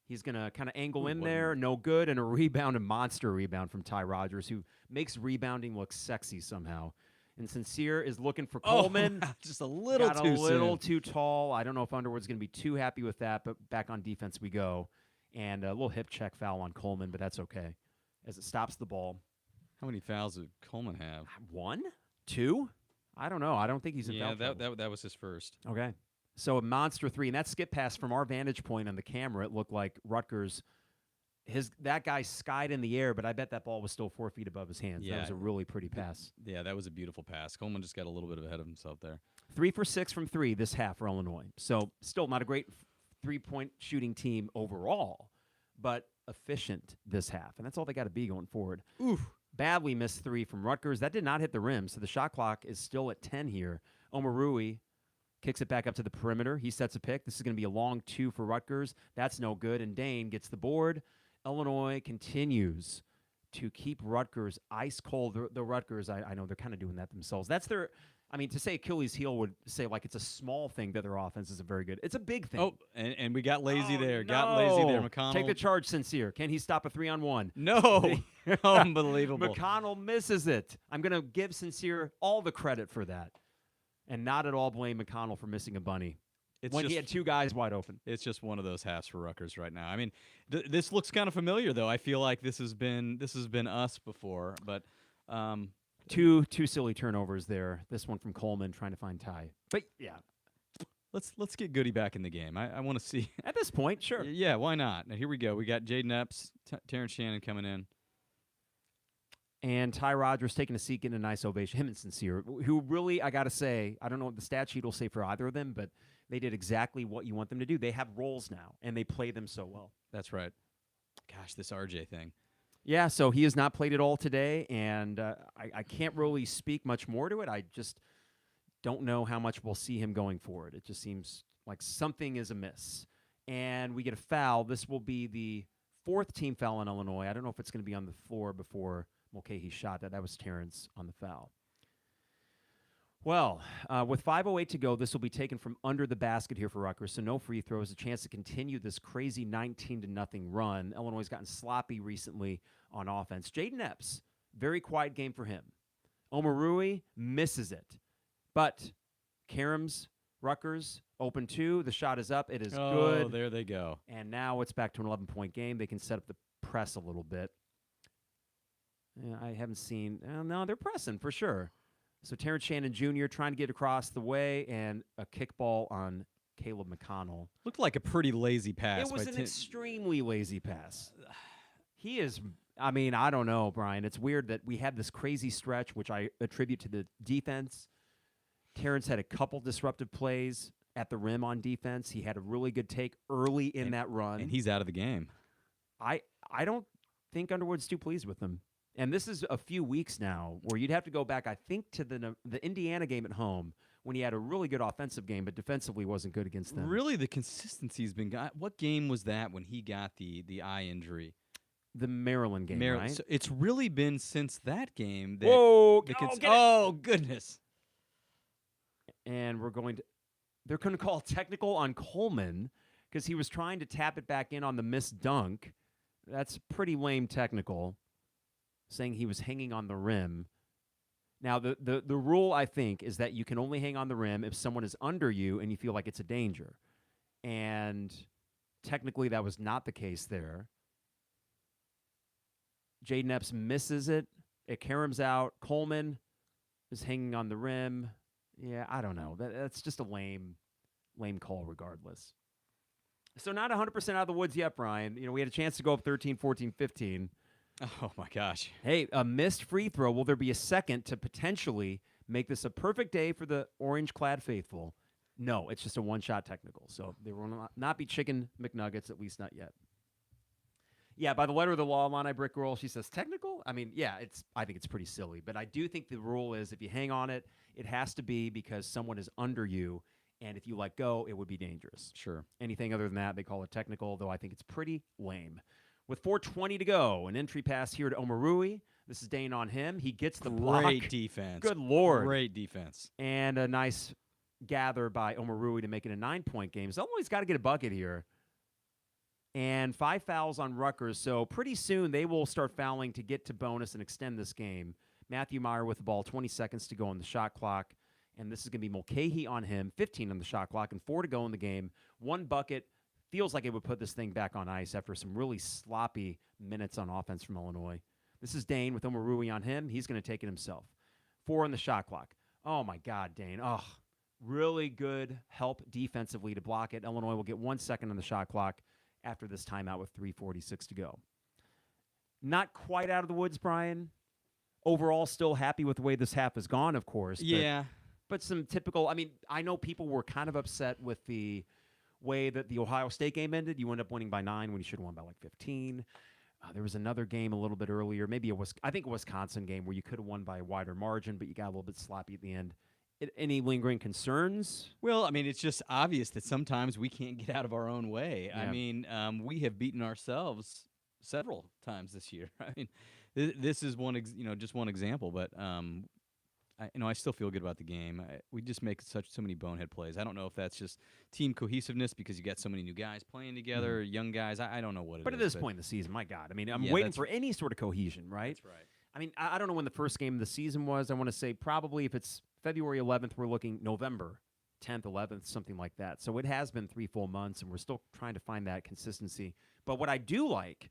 He's going to kind of angle in there. No good. And a rebound, a monster rebound from Ty Rogers, who makes rebounding look sexy somehow. And Sincere is looking for Coleman. Just a little too tall. I don't know if Underwood's going to be too happy with that, but back on defense we go. And a little hip check foul on Coleman, but that's okay as it stops the ball. How many fouls did Coleman have? 1? 2? I don't know. I don't think he's in foul trouble. that was his first. Okay. So a monster 3, and that skip pass from our vantage point on the camera, it looked like Rutgers, that guy skied in the air, but I bet that ball was still 4 feet above his hands. Yeah. That was a really pretty pass. Yeah, that was a beautiful pass. Coleman just got a little bit ahead of himself there. 3 for 6 from 3 this half for Illinois. So still not a great 3-point shooting team overall, but efficient this half. And that's all they got to be going forward. Oof. Badly missed 3 from Rutgers. That did not hit the rim, so the shot clock is still at 10 here. Omarui kicks it back up to the perimeter. He sets a pick. This is going to be a long 2 for Rutgers. That's no good, and Dane gets the board. Illinois continues to keep Rutgers ice cold. The Rutgers, I know they're kind of doing that themselves. That's their... I mean, to say Achilles' heel would say like it's a small thing that their offense isn't very good. It's a big thing. Oh, and we got lazy there. No. Got lazy there, McConnell. Take the charge, Sincere. Can he stop a 3-on-1? No. Unbelievable. McConnell misses it. I'm going to give Sincere all the credit for that and not at all blame McConnell for missing a bunny when he had 2 guys wide open. It's just one of those halves for Rutgers right now. I mean, this looks kind of familiar, though. I feel like this has been us before, but Two silly turnovers there. This one from Coleman trying to find Ty. But yeah, let's get Goody back in the game. I want to see at this point. Sure. Yeah, why not? Now here we go. We got Jaden Epps, Terrence Shannon coming in, and Ty Rogers taking a seat, getting a nice ovation. Him and Sincere, who really, I got to say, I don't know what the stat sheet will say for either of them, but they did exactly what you want them to do. They have roles now, and they play them so well. That's right. Gosh, this RJ thing. Yeah, so he has not played at all today, and I can't really speak much more to it. I just don't know how much we'll see him going forward. It just seems like something is amiss. And we get a foul. This will be the 4th team foul on Illinois. I don't know if it's going to be on the floor before Mulcahy shot that. That was Terrence on the foul. Well, with 5:08 to go, this will be taken from under the basket here for Rutgers, so no free throws, a chance to continue this crazy 19-0 run. Illinois has gotten sloppy recently on offense. Jaden Epps, very quiet game for him. Omarui misses it. But Karam's Rutgers, open 2. The shot is up. It is good. Oh, there they go. And now it's back to an 11-point game. They can set up the press a little bit. Yeah, I haven't seen... no, they're pressing for sure. So Terrence Shannon Jr. trying to get across the way, and a kickball on Caleb McConnell. Looked like a pretty lazy pass. It was an extremely lazy pass. He is, I mean, I don't know, Brian. It's weird that we had this crazy stretch, which I attribute to the defense. Terrence had a couple disruptive plays at the rim on defense. He had a really good take early in that run. And he's out of the game. I don't think Underwood's too pleased with him. And this is a few weeks now where you'd have to go back, I think, to the Indiana game at home when he had a really good offensive game, but defensively wasn't good against them. Really, the consistency's been got. What game was that when he got the eye injury? The Maryland game, right? So it's really been since that game. That Whoa! Oh, goodness. And they're going to call technical on Coleman because he was trying to tap it back in on the missed dunk. That's pretty lame technical, saying he was hanging on the rim. Now, the rule, I think, is that you can only hang on the rim if someone is under you and you feel like it's a danger. And technically, that was not the case there. Jaden Epps misses it. It caroms out. Coleman is hanging on the rim. Yeah, I don't know. That's just a lame call regardless. So not 100% out of the woods yet, Brian. You know, we had a chance to go up 13, 14, 15. Oh, my gosh. Hey, a missed free throw. Will there be a second to potentially make this a perfect day for the orange-clad faithful? No, it's just a one-shot technical. So there will not be chicken McNuggets, at least not yet. Yeah, by the letter of the law, Lonnie Brickroll, she says technical? I mean, yeah, I think it's pretty silly. But I do think the rule is if you hang on it, it has to be because someone is under you. And if you let go, it would be dangerous. Sure. Anything other than that, they call it technical, though I think it's pretty lame. With 4:20 to go, an entry pass here to Omarui. This is Dane on him. He gets the block. Great defense. Good Lord. Great defense. And a nice gather by Omarui to make it a 9-point game. So Illinois got to get a bucket here. And 5 fouls on Rutgers. So pretty soon they will start fouling to get to bonus and extend this game. Matthew Meyer with the ball, 20 seconds to go on the shot clock. And this is going to be Mulcahy on him, 15 on the shot clock, and 4 to go in the game. 1 bucket. Feels like it would put this thing back on ice after some really sloppy minutes on offense from Illinois. This is Dane with Omarui on him. He's going to take it himself. 4 on the shot clock. Oh, my God, Dane. Oh, really good help defensively to block it. Illinois will get 1 second on the shot clock after this timeout with 3:46 to go. Not quite out of the woods, Brian. Overall, still happy with the way this half has gone, of course. Yeah. But some typical, I mean, I know people were kind of upset with the way that the Ohio State game ended. You end up winning by 9 when you should have won by like 15. There was another game a little bit earlier, maybe I think a Wisconsin game where you could have won by a wider margin, but you got a little bit sloppy at the end. Any lingering concerns? Well, I mean, it's just obvious that sometimes we can't get out of our own way. Yeah. I mean, we have beaten ourselves several times this year. I mean, this is just one example, but I still feel good about the game. We just make so many bonehead plays. I don't know if that's just team cohesiveness because you got so many new guys playing together, young guys. I don't know what it is. But at this point in the season, my God, I mean, I'm waiting for any sort of cohesion, right? That's right. I mean, I don't know when the first game of the season was. I want to say probably if it's February 11th, we're looking November 10th, 11th, something like that. So it has been 3 full months, and we're still trying to find that consistency. But what I do like,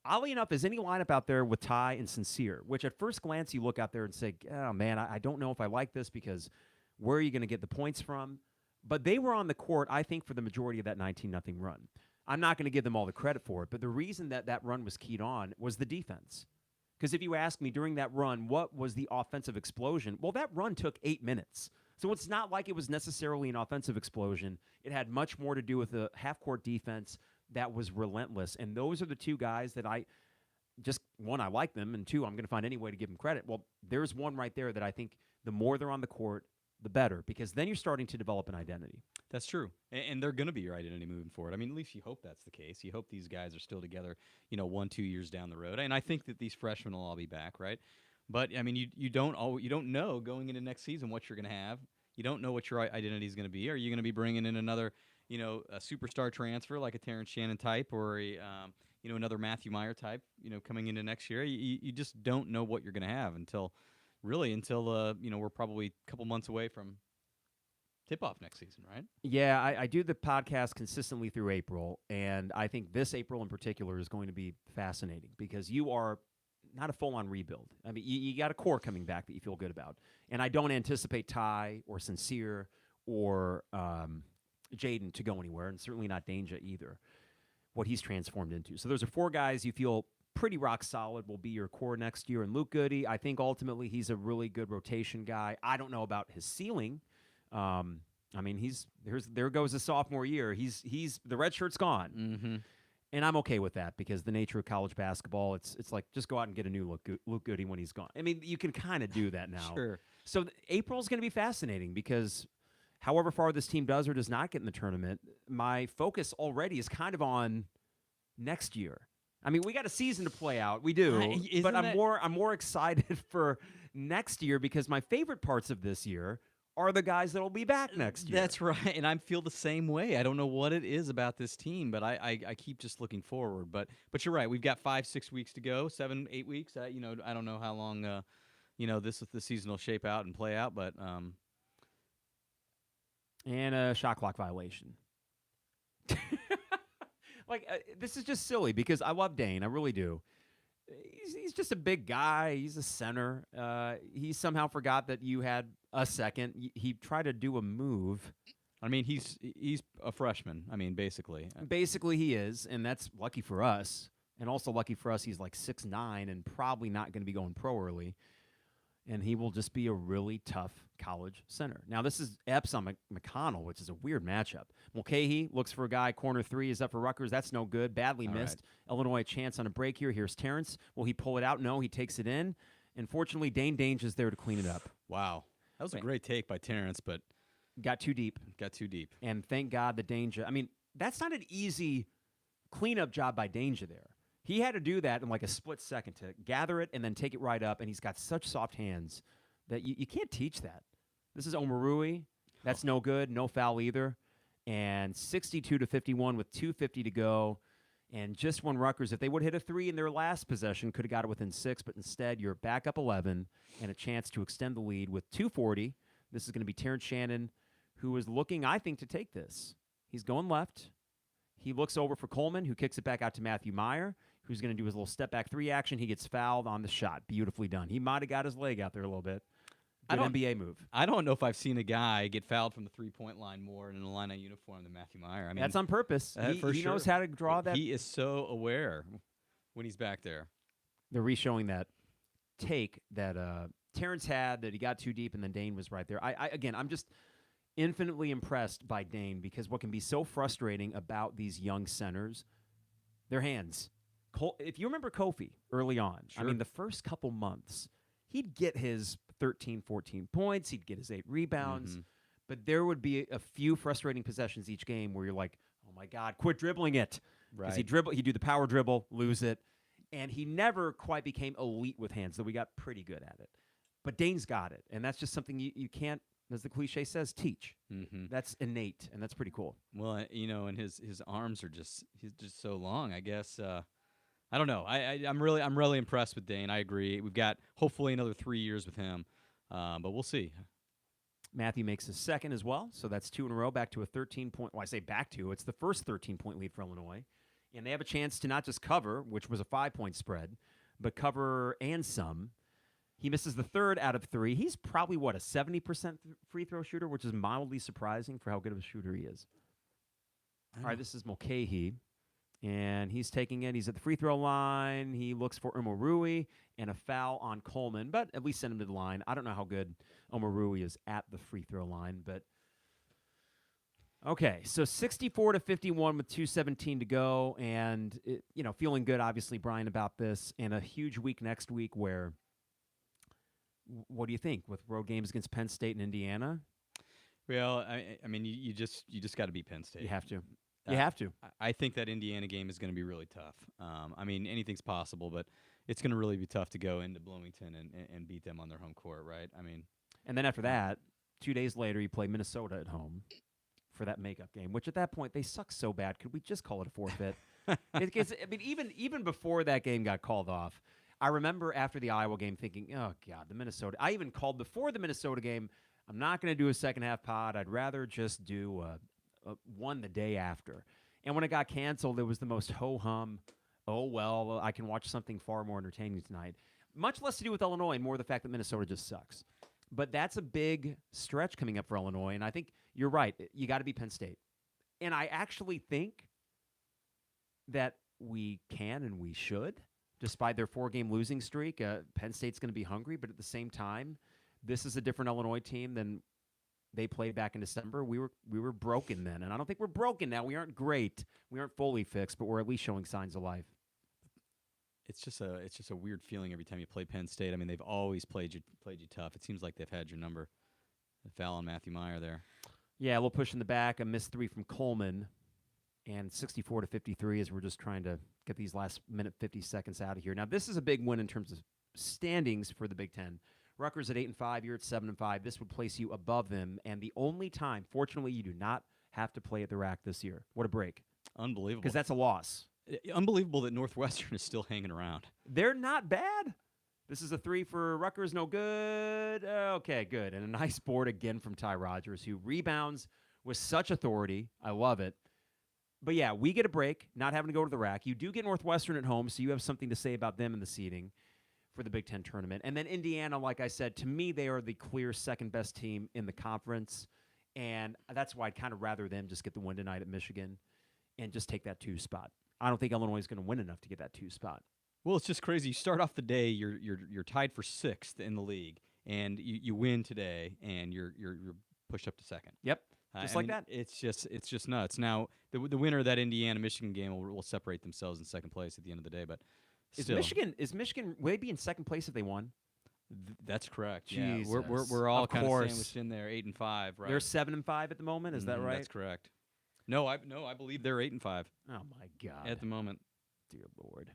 oddly enough, is any lineup out there with Ty and Sincere, which at first glance you look out there and say, oh, man, I don't know if I like this because where are you going to get the points from? But they were on the court, I think, for the majority of that 19-0 run. I'm not going to give them all the credit for it, but the reason that run was keyed on was the defense. Because if you ask me during that run, what was the offensive explosion? Well, that run took 8 minutes. So it's not like it was necessarily an offensive explosion. It had much more to do with the half-court defense that was relentless. And those are the two guys that one, I like them, and two, I'm going to find any way to give them credit. Well, there's one right there that I think the more they're on the court, the better, because then you're starting to develop an identity. That's true. And they're going to be your identity moving forward. I mean, at least you hope that's the case. You hope these guys are still together, 1-2 years down the road. And I think that these freshmen will all be back, right? But, I mean, you don't know going into next season what you're going to have. You don't know what your identity is going to be. Are you going to be bringing in another, a superstar transfer like a Terrence Shannon type or another Matthew Meyer type, coming into next year? You just don't know what you're going to have until we're probably a couple months away from tip-off next season, right? Yeah, I do the podcast consistently through April, and I think this April in particular is going to be fascinating because you are not a full-on rebuild. I mean, you got a core coming back that you feel good about. And I don't anticipate Ty or Sincere or Jaden to go anywhere, and certainly not Danger either, what he's transformed into. So those are 4 guys you feel pretty rock solid will be your core next year. And Luke Goody, I think ultimately he's a really good rotation guy. I don't know about his ceiling. I mean, there goes his sophomore year. He's the red shirt's gone. Mm-hmm. And I'm okay with that because the nature of college basketball, it's like just go out and get a new Luke Goody when he's gone. I mean, you can kind of do that now. Sure. So April's going to be fascinating because however far this team does or does not get in the tournament, my focus already is kind of on next year. I mean, we got a season to play out. We do. But I'm more excited for next year because my favorite parts of this year are the guys that will be back next year. That's right, and I feel the same way. I don't know what it is about this team, but I keep just looking forward. But you're right. We've got 5-6 weeks to go, 7-8 weeks. I don't know how long the season will shape out and play out, but and a shot clock violation. This is just silly because I love Dane. I really do. He's just a big guy. He's a center. He somehow forgot that you had a second. He tried to do a move. I mean, he's a freshman. I mean, basically. Basically, he is, and that's lucky for us. And also lucky for us, he's like 6'9" and probably not going to be going pro early. And he will just be a really tough college center. Now, this is Epps on McConnell, which is a weird matchup. Mulcahy looks for a guy. Corner 3 is up for Rutgers. That's no good. Badly missed. Right. Illinois a chance on a break here. Here's Terrence. Will he pull it out? No, he takes it in. Unfortunately, Dane Dange is there to clean it up. Wow. That was a great take by Terrence, but got too deep. And thank God the Dange. I mean, that's not an easy cleanup job by Dange there. He had to do that in like a split second to gather it and then take it right up, and he's got such soft hands that you can't teach that. This is Omarui. That's no good. No foul either. And 62-51 with 2:50 to go. And just when Rutgers, if they would hit a 3 in their last possession, could have got it within 6, but instead you're back up 11 and a chance to extend the lead with 2:40. This is going to be Terrence Shannon, who is looking, I think, to take this. He's going left. He looks over for Coleman, who kicks it back out to Matthew Meyer, who's going to do his little step-back 3 action. He gets fouled on the shot. Beautifully done. He might have got his leg out there a little bit. Good NBA move. I don't know if I've seen a guy get fouled from the three-point line more in an Illini uniform than Matthew Meyer. I mean, that's on purpose. He knows how to draw that. He is so aware when he's back there. They're re-showing that take that Terrence had, that he got too deep, and then Dane was right there. I'm just infinitely impressed by Dane because what can be so frustrating about these young centers, their hands. If you remember Kofi early on, sure. I mean, the first couple months, he'd get his 13, 14 points. He'd get his 8 rebounds. Mm-hmm. But there would be a few frustrating possessions each game where you're like, oh, my God, quit dribbling it. Right. Because he'd do the power dribble, lose it. And he never quite became elite with hands, though we got pretty good at it. But Dane's got it. And that's just something you can't, as the cliche says, teach. Mm-hmm. That's innate, and that's pretty cool. Well, and his arms are he's just so long, I guess. I don't know. I'm really impressed with Dane. I agree. We've got hopefully another 3 years with him, but we'll see. Matthew makes his second as well, so that's 2 in a row, back to a 13-point. Well, I say back to. It's the first 13-point lead for Illinois, and they have a chance to not just cover, which was a 5-point spread, but cover and some. He misses the third out of 3. He's probably, a 70% free throw shooter, which is mildly surprising for how good of a shooter he is. All right, this is Mulcahy. And he's taking it. He's at the free throw line. He looks for Omarui and a foul on Coleman, but at least send him to the line. I don't know how good Omarui is at the free throw line, but okay. So 64-51 with 2:17 to go, and feeling good, obviously, Brian, about this, and a huge week next week. Where, what do you think with road games against Penn State and Indiana? Well, I mean, you just got to beat Penn State. You have to. You have to. I think that Indiana game is going to be really tough. I mean, anything's possible, but it's going to really be tough to go into Bloomington and beat them on their home court, right? I mean, and then after that, 2 days later, you play Minnesota at home for that makeup game, which at that point they suck so bad. Could we just call it a forfeit? Even before that game got called off, I remember after the Iowa game thinking, oh God, the Minnesota. I even called before the Minnesota game, I'm not going to do a second half pod. I'd rather just do one the day after. And when it got canceled, it was the most ho-hum oh, well, I can watch something far more entertaining tonight. Much less to do with Illinois and more the fact that Minnesota just sucks. But that's a big stretch coming up for Illinois, and I think you're right. You got to be Penn State. And I actually think that we can and we should, despite their 4-game losing streak. Penn State's going to be hungry, but at the same time, this is a different Illinois team than they played back in December. We were broken then, and I don't think we're broken now. We aren't great. We aren't fully fixed, but we're at least showing signs of life. It's just a weird feeling every time you play Penn State. I mean, they've always played you tough. It seems like they've had your number. The foul on Matthew Meyer there. Yeah, a little push in the back, a missed 3 from Coleman, and 64-53 as we're just trying to get these last minute 50 seconds out of here. Now, this is a big win in terms of standings for the Big Ten. Rutgers at 8-5, you're at 7-5. This would place you above them, and the only time, fortunately, you do not have to play at the rack this year. What a break. Unbelievable. Because that's a loss. Unbelievable that Northwestern is still hanging around. They're not bad. This is a 3 for Rutgers, no good. Okay, good. And a nice board again from Ty Rogers, who rebounds with such authority. I love it. But yeah, we get a break, not having to go to the rack. You do get Northwestern at home, so you have something to say about them in the seeding for the Big Ten tournament. And then Indiana, like I said, to me, they are the clear second-best team in the conference. And that's why I'd kind of rather them just get the win tonight at Michigan and just take that 2 spot. I don't think Illinois is going to win enough to get that 2 spot. Well, it's just crazy. You start off the day, you're tied for 6th in the league, and you win today, and you're pushed up to 2nd. Yep, just like that. It's just nuts. Now the winner of that Indiana Michigan game will separate themselves in 2nd place at the end of the day. But still, is Michigan will they be in 2nd place if they won? That's correct. Jesus. Yeah, we're all kind of course. sandwiched in there, 8-5. Right? They're 7-5 at the moment. Is that right? That's correct. No, I believe they're 8-5. Oh my God! At the moment, dear Lord.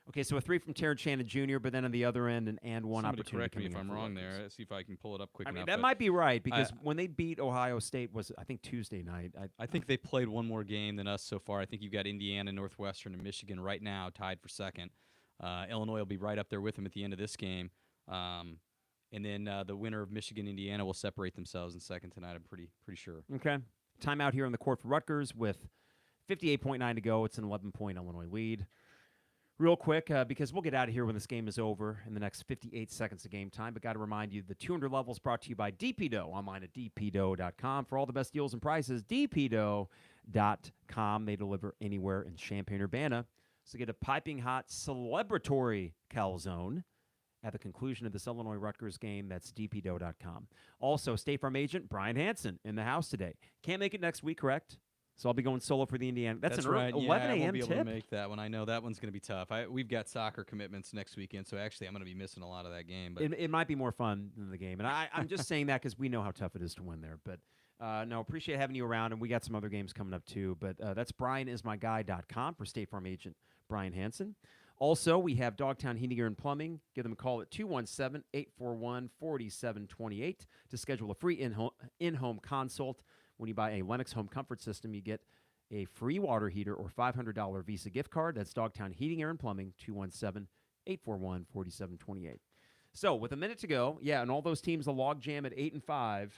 Okay, so a 3 from Terrence Shannon Jr., but then on the other end, and one Somebody opportunity. correct me if I'm wrong Rutgers. there. Let's see if I can pull it up quick I mean, enough. that might be right, because when they beat Ohio State was, I think, Tuesday night. I think they played one more game than us so far. I think you've got Indiana, Northwestern, and Michigan right now tied for 2nd. Illinois will be right up there with them at the end of this game. And then the winner of Michigan-Indiana will separate themselves in 2nd tonight, I'm pretty sure. Okay. Timeout here on the court for Rutgers with 58.9 to go. It's an 11-point Illinois lead. Real quick, because we'll get out of here when this game is over in the next 58 seconds of game time, but got to remind you, the 200 level is brought to you by DPDO, online at dpdo.com. For all the best deals and prices, dpdo.com. They deliver anywhere in Champaign-Urbana. So get a piping hot celebratory calzone at the conclusion of this Illinois-Rutgers game. That's dpdo.com. Also, State Farm agent Brian Hanson in the house today. Can't make it next week, correct? So I'll be going solo for the Indiana. That's an right. 11 a.m. I won't be able tip. to make that one. I know that one's going to be tough. We've got soccer commitments next weekend, so actually I'm going to be missing a lot of that game. But It might be more fun than the game. And I'm just saying that because we know how tough it is to win there. But no, appreciate having you around, and we got some other games coming up too. But that's brianismyguy.com for State Farm agent Brian Hanson. Also, we have Dogtown Heating, Air, and Plumbing. Give them a call at 217-841-4728 to schedule a free in-home consult. When you buy a Lennox home comfort system, you get a free water heater or $500 Visa gift card. That's Dogtown Heating, Air, and Plumbing, 217-841-4728. So with a minute to go, yeah, and all those teams a log jam at 8-5.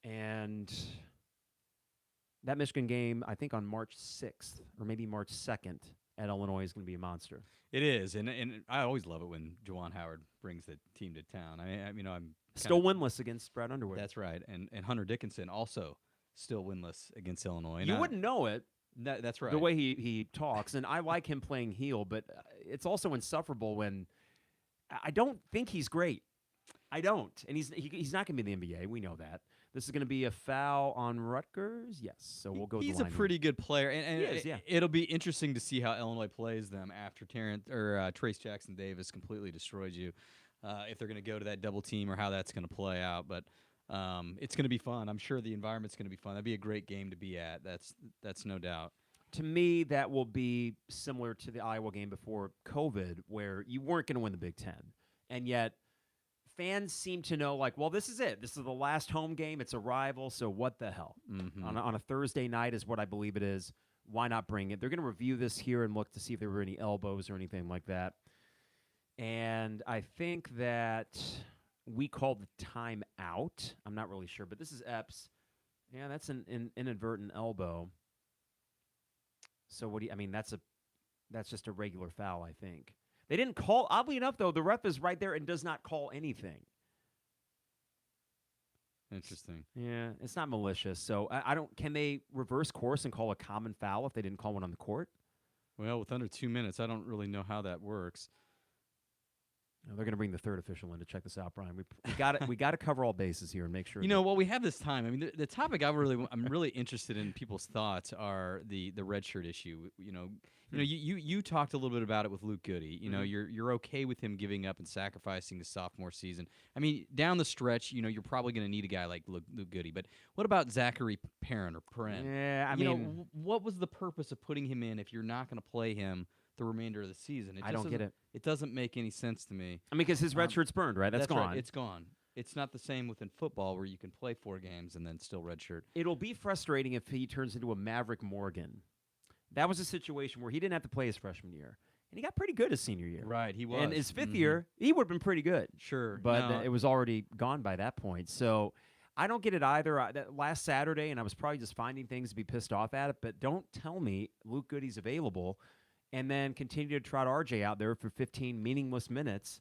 And that Michigan game, I think on March 6th or maybe March 2nd at Illinois is going to be a monster. it is, and I always love it when Juwan Howard brings the team to town. I'm Still winless against Brad Underwood. That's right, and Hunter Dickinson also still winless against Illinois. You wouldn't know it. That's right. The way he talks, and I like him playing heel, but it's also insufferable when I don't think he's great. I don't, and he's not going to be in the NBA. We know that. This is going to be a foul on Rutgers. Yes, so we'll go. He's the a pretty good player, and he is, yeah. It'll be interesting to see how Illinois plays them after Trace Jackson Davis completely destroyed you. If they're going to go to that double team or how that's going to play out, but it's going to be fun. I'm sure the environment's going to be fun. That'd be a great game to be at. That's no doubt. To me, that will be similar to the Iowa game before COVID, where you weren't going to win the Big Ten, and yet fans seem to know, like, well, this is it. This is the last home game. It's a rival, so what the hell? Mm-hmm. On a Thursday night is what I believe it is. Why not bring it? They're going to review this here and look to see if there were any elbows or anything like that. And I think that we called the time out. I'm not really sure, but this is Epps. Yeah, that's an inadvertent elbow. So what do you? I mean, that's a that's just a regular foul, I think. They didn't call. Oddly enough, though, the ref is right there and does not call anything. Interesting. Yeah, it's not malicious. So I don't. Can they reverse course and call a common foul if they didn't call one on the court? Well, with under 2 minutes, I don't really know how that works. No, they're going to bring the third official in to check this out, Brian. We got to cover all bases here and make sure. While we have this time, I mean, the topic I'm really interested in people's thoughts are the red shirt issue. You talked a little bit about it with Luke Goody. You're okay with him giving up and sacrificing the sophomore season. I mean, down the stretch, you're probably going to need a guy like Luke Goody. But what about Zachary Perrin or Perrin? Yeah, I mean, what was the purpose of putting him in if you're not going to play him the remainder of the season? I don't get it. It doesn't make any sense to me. I mean, because his red shirt's burned, right? That's gone. Right. It's gone. It's not the same within football where you can play 4 games and then still redshirt. It'll be frustrating if he turns into a Maverick Morgan. That was a situation where he didn't have to play his freshman year, and he got pretty good his senior year. Right, he was. And his fifth year, he would have been pretty good. Sure. But it was already gone by that point. So I don't get it either. Last Saturday, and I was probably just finding things to be pissed off at it, but don't tell me Luke Goody's available and then continue to trot RJ out there for 15 meaningless minutes.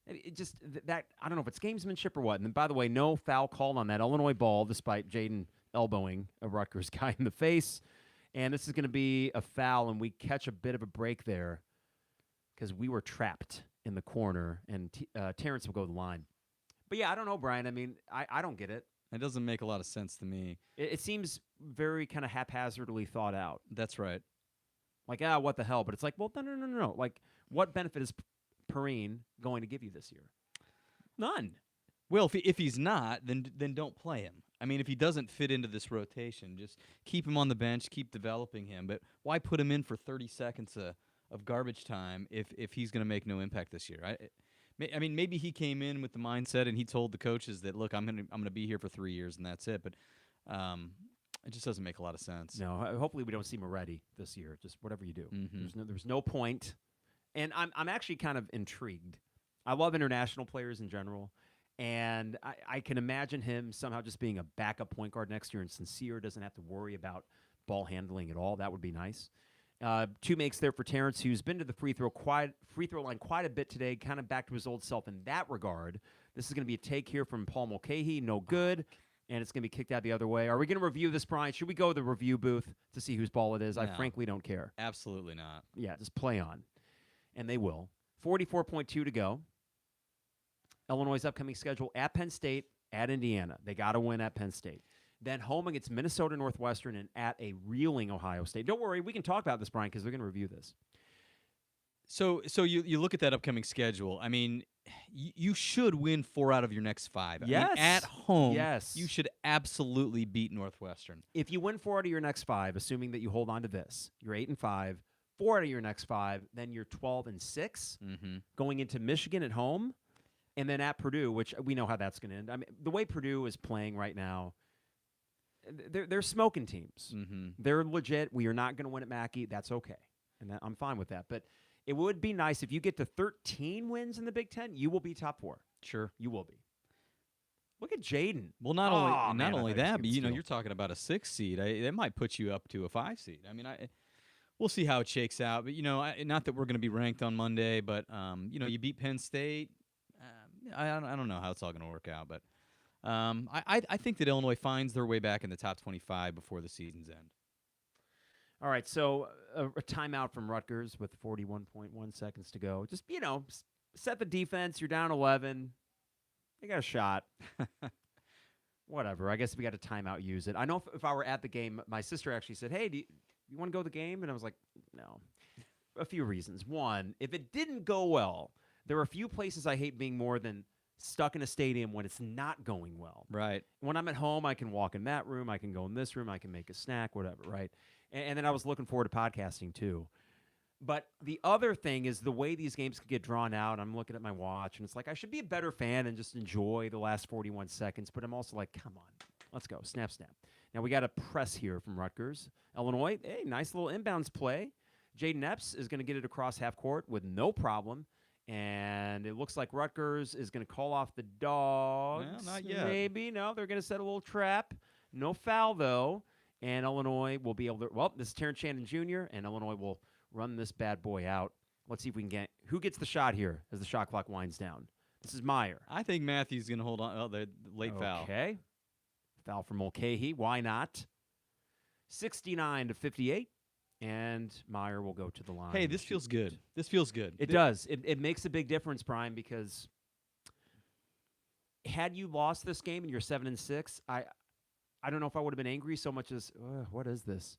It just that I don't know if it's gamesmanship or what. And then, by the way, no foul called on that Illinois ball, despite Jaden elbowing a Rutgers guy in the face. And this is going to be a foul, and we catch a bit of a break there because we were trapped in the corner, and Terrence will go to the line. But yeah, I don't know, Brian. I mean, I don't get it. It doesn't make a lot of sense to me. It seems very kind of haphazardly thought out. That's right. Like, what the hell? But it's like, well, no. Like, what benefit is Perrine going to give you this year? None. Well, if he's not, then don't play him. I mean, if he doesn't fit into this rotation, just keep him on the bench, keep developing him. But why put him in for 30 seconds of garbage time if he's going to make no impact this year? I mean, maybe he came in with the mindset and he told the coaches that, look, I'm gonna be here for 3 years and that's it. But it just doesn't make a lot of sense. No, hopefully we don't see Moretti this year. Just whatever you do, Mm-hmm. there's no point. And I'm actually kind of intrigued. I love international players in general. And I can imagine him somehow just being a backup point guard next year and Sincere doesn't have to worry about ball handling at all. That would be nice. 2 makes there for Terrence, who's been to the free throw line quite a bit today, kind of back to his old self in that regard. This is going to be a take here from Paul Mulcahy, no good, and it's going to be kicked out the other way. Are we going to review this, Brian? Should we go to the review booth to see whose ball it is? No. I frankly don't care. Absolutely not. Yeah, just play on. And they will. 44.2 to go. Illinois' upcoming schedule at Penn State, at Indiana. They got to win at Penn State. Then home against Minnesota Northwestern and at a reeling Ohio State. Don't worry, we can talk about this, Brian, because they're going to review this. So you look at that upcoming schedule. I mean, you should win 4 out of your next 5. Yes. I mean, at home, yes, you should absolutely beat Northwestern. If you win 4 out of your next 5, assuming that you hold on to this, you're 8-5. 4 out of your next 5, then you're 12-6, Mm-hmm. going into Michigan at home, and then at Purdue, which we know how that's going to end. I mean, the way Purdue is playing right now, they're smoking teams. Mm-hmm. They're legit. We are not going to win at Mackey. That's okay, and I'm fine with that. But it would be nice if you get to 13 wins in the Big Ten. You will be top 4. Sure, you will be. Look at Jaden. Well, not only that, but steal. you're talking about a 6 seed. That might put you up to a 5 seed. I mean, we'll see how it shakes out. But not that we're going to be ranked on Monday, but you beat Penn State. I don't know how it's all going to work out, but I think that Illinois finds their way back in the top 25 before the season's end. All right, so a timeout from Rutgers with 41.1 seconds to go. Just, set the defense. You're down 11. They got a shot. Whatever. I guess if we got a timeout, use it. I know if I were at the game, my sister actually said, hey, do you want to go to the game? And I was like, no. A few reasons. One, if it didn't go well, there are a few places I hate being more than stuck in a stadium when it's not going well. Right. When I'm at home, I can walk in that room. I can go in this room. I can make a snack, whatever, right? And then I was looking forward to podcasting, too. But the other thing is the way these games could get drawn out. I'm looking at my watch, and it's like I should be a better fan and just enjoy the last 41 seconds. But I'm also like, come on, let's go. Snap, snap. Now, we got a press here from Rutgers. Illinois, hey, nice little inbounds play. Jaden Epps is going to get it across half court with no problem. And it looks like Rutgers is going to call off the Dogs. Well, not yet. Maybe. No, they're going to set a little trap. No foul, though. And Illinois will be able to – well, this is Terrence Shannon Jr., and Illinois will run this bad boy out. Let's see if we can get who gets the shot here as the shot clock winds down. This is Meyer. I think Matthews going to hold on. Oh, the late foul. Okay. Foul from Mulcahy. Why not? 69-58. And Meyer will go to the line. Hey, this feels good. This feels good. It does. It makes a big difference, Brian, because had you lost this game and you're 7-6, I don't know if I would have been angry so much as, what is this?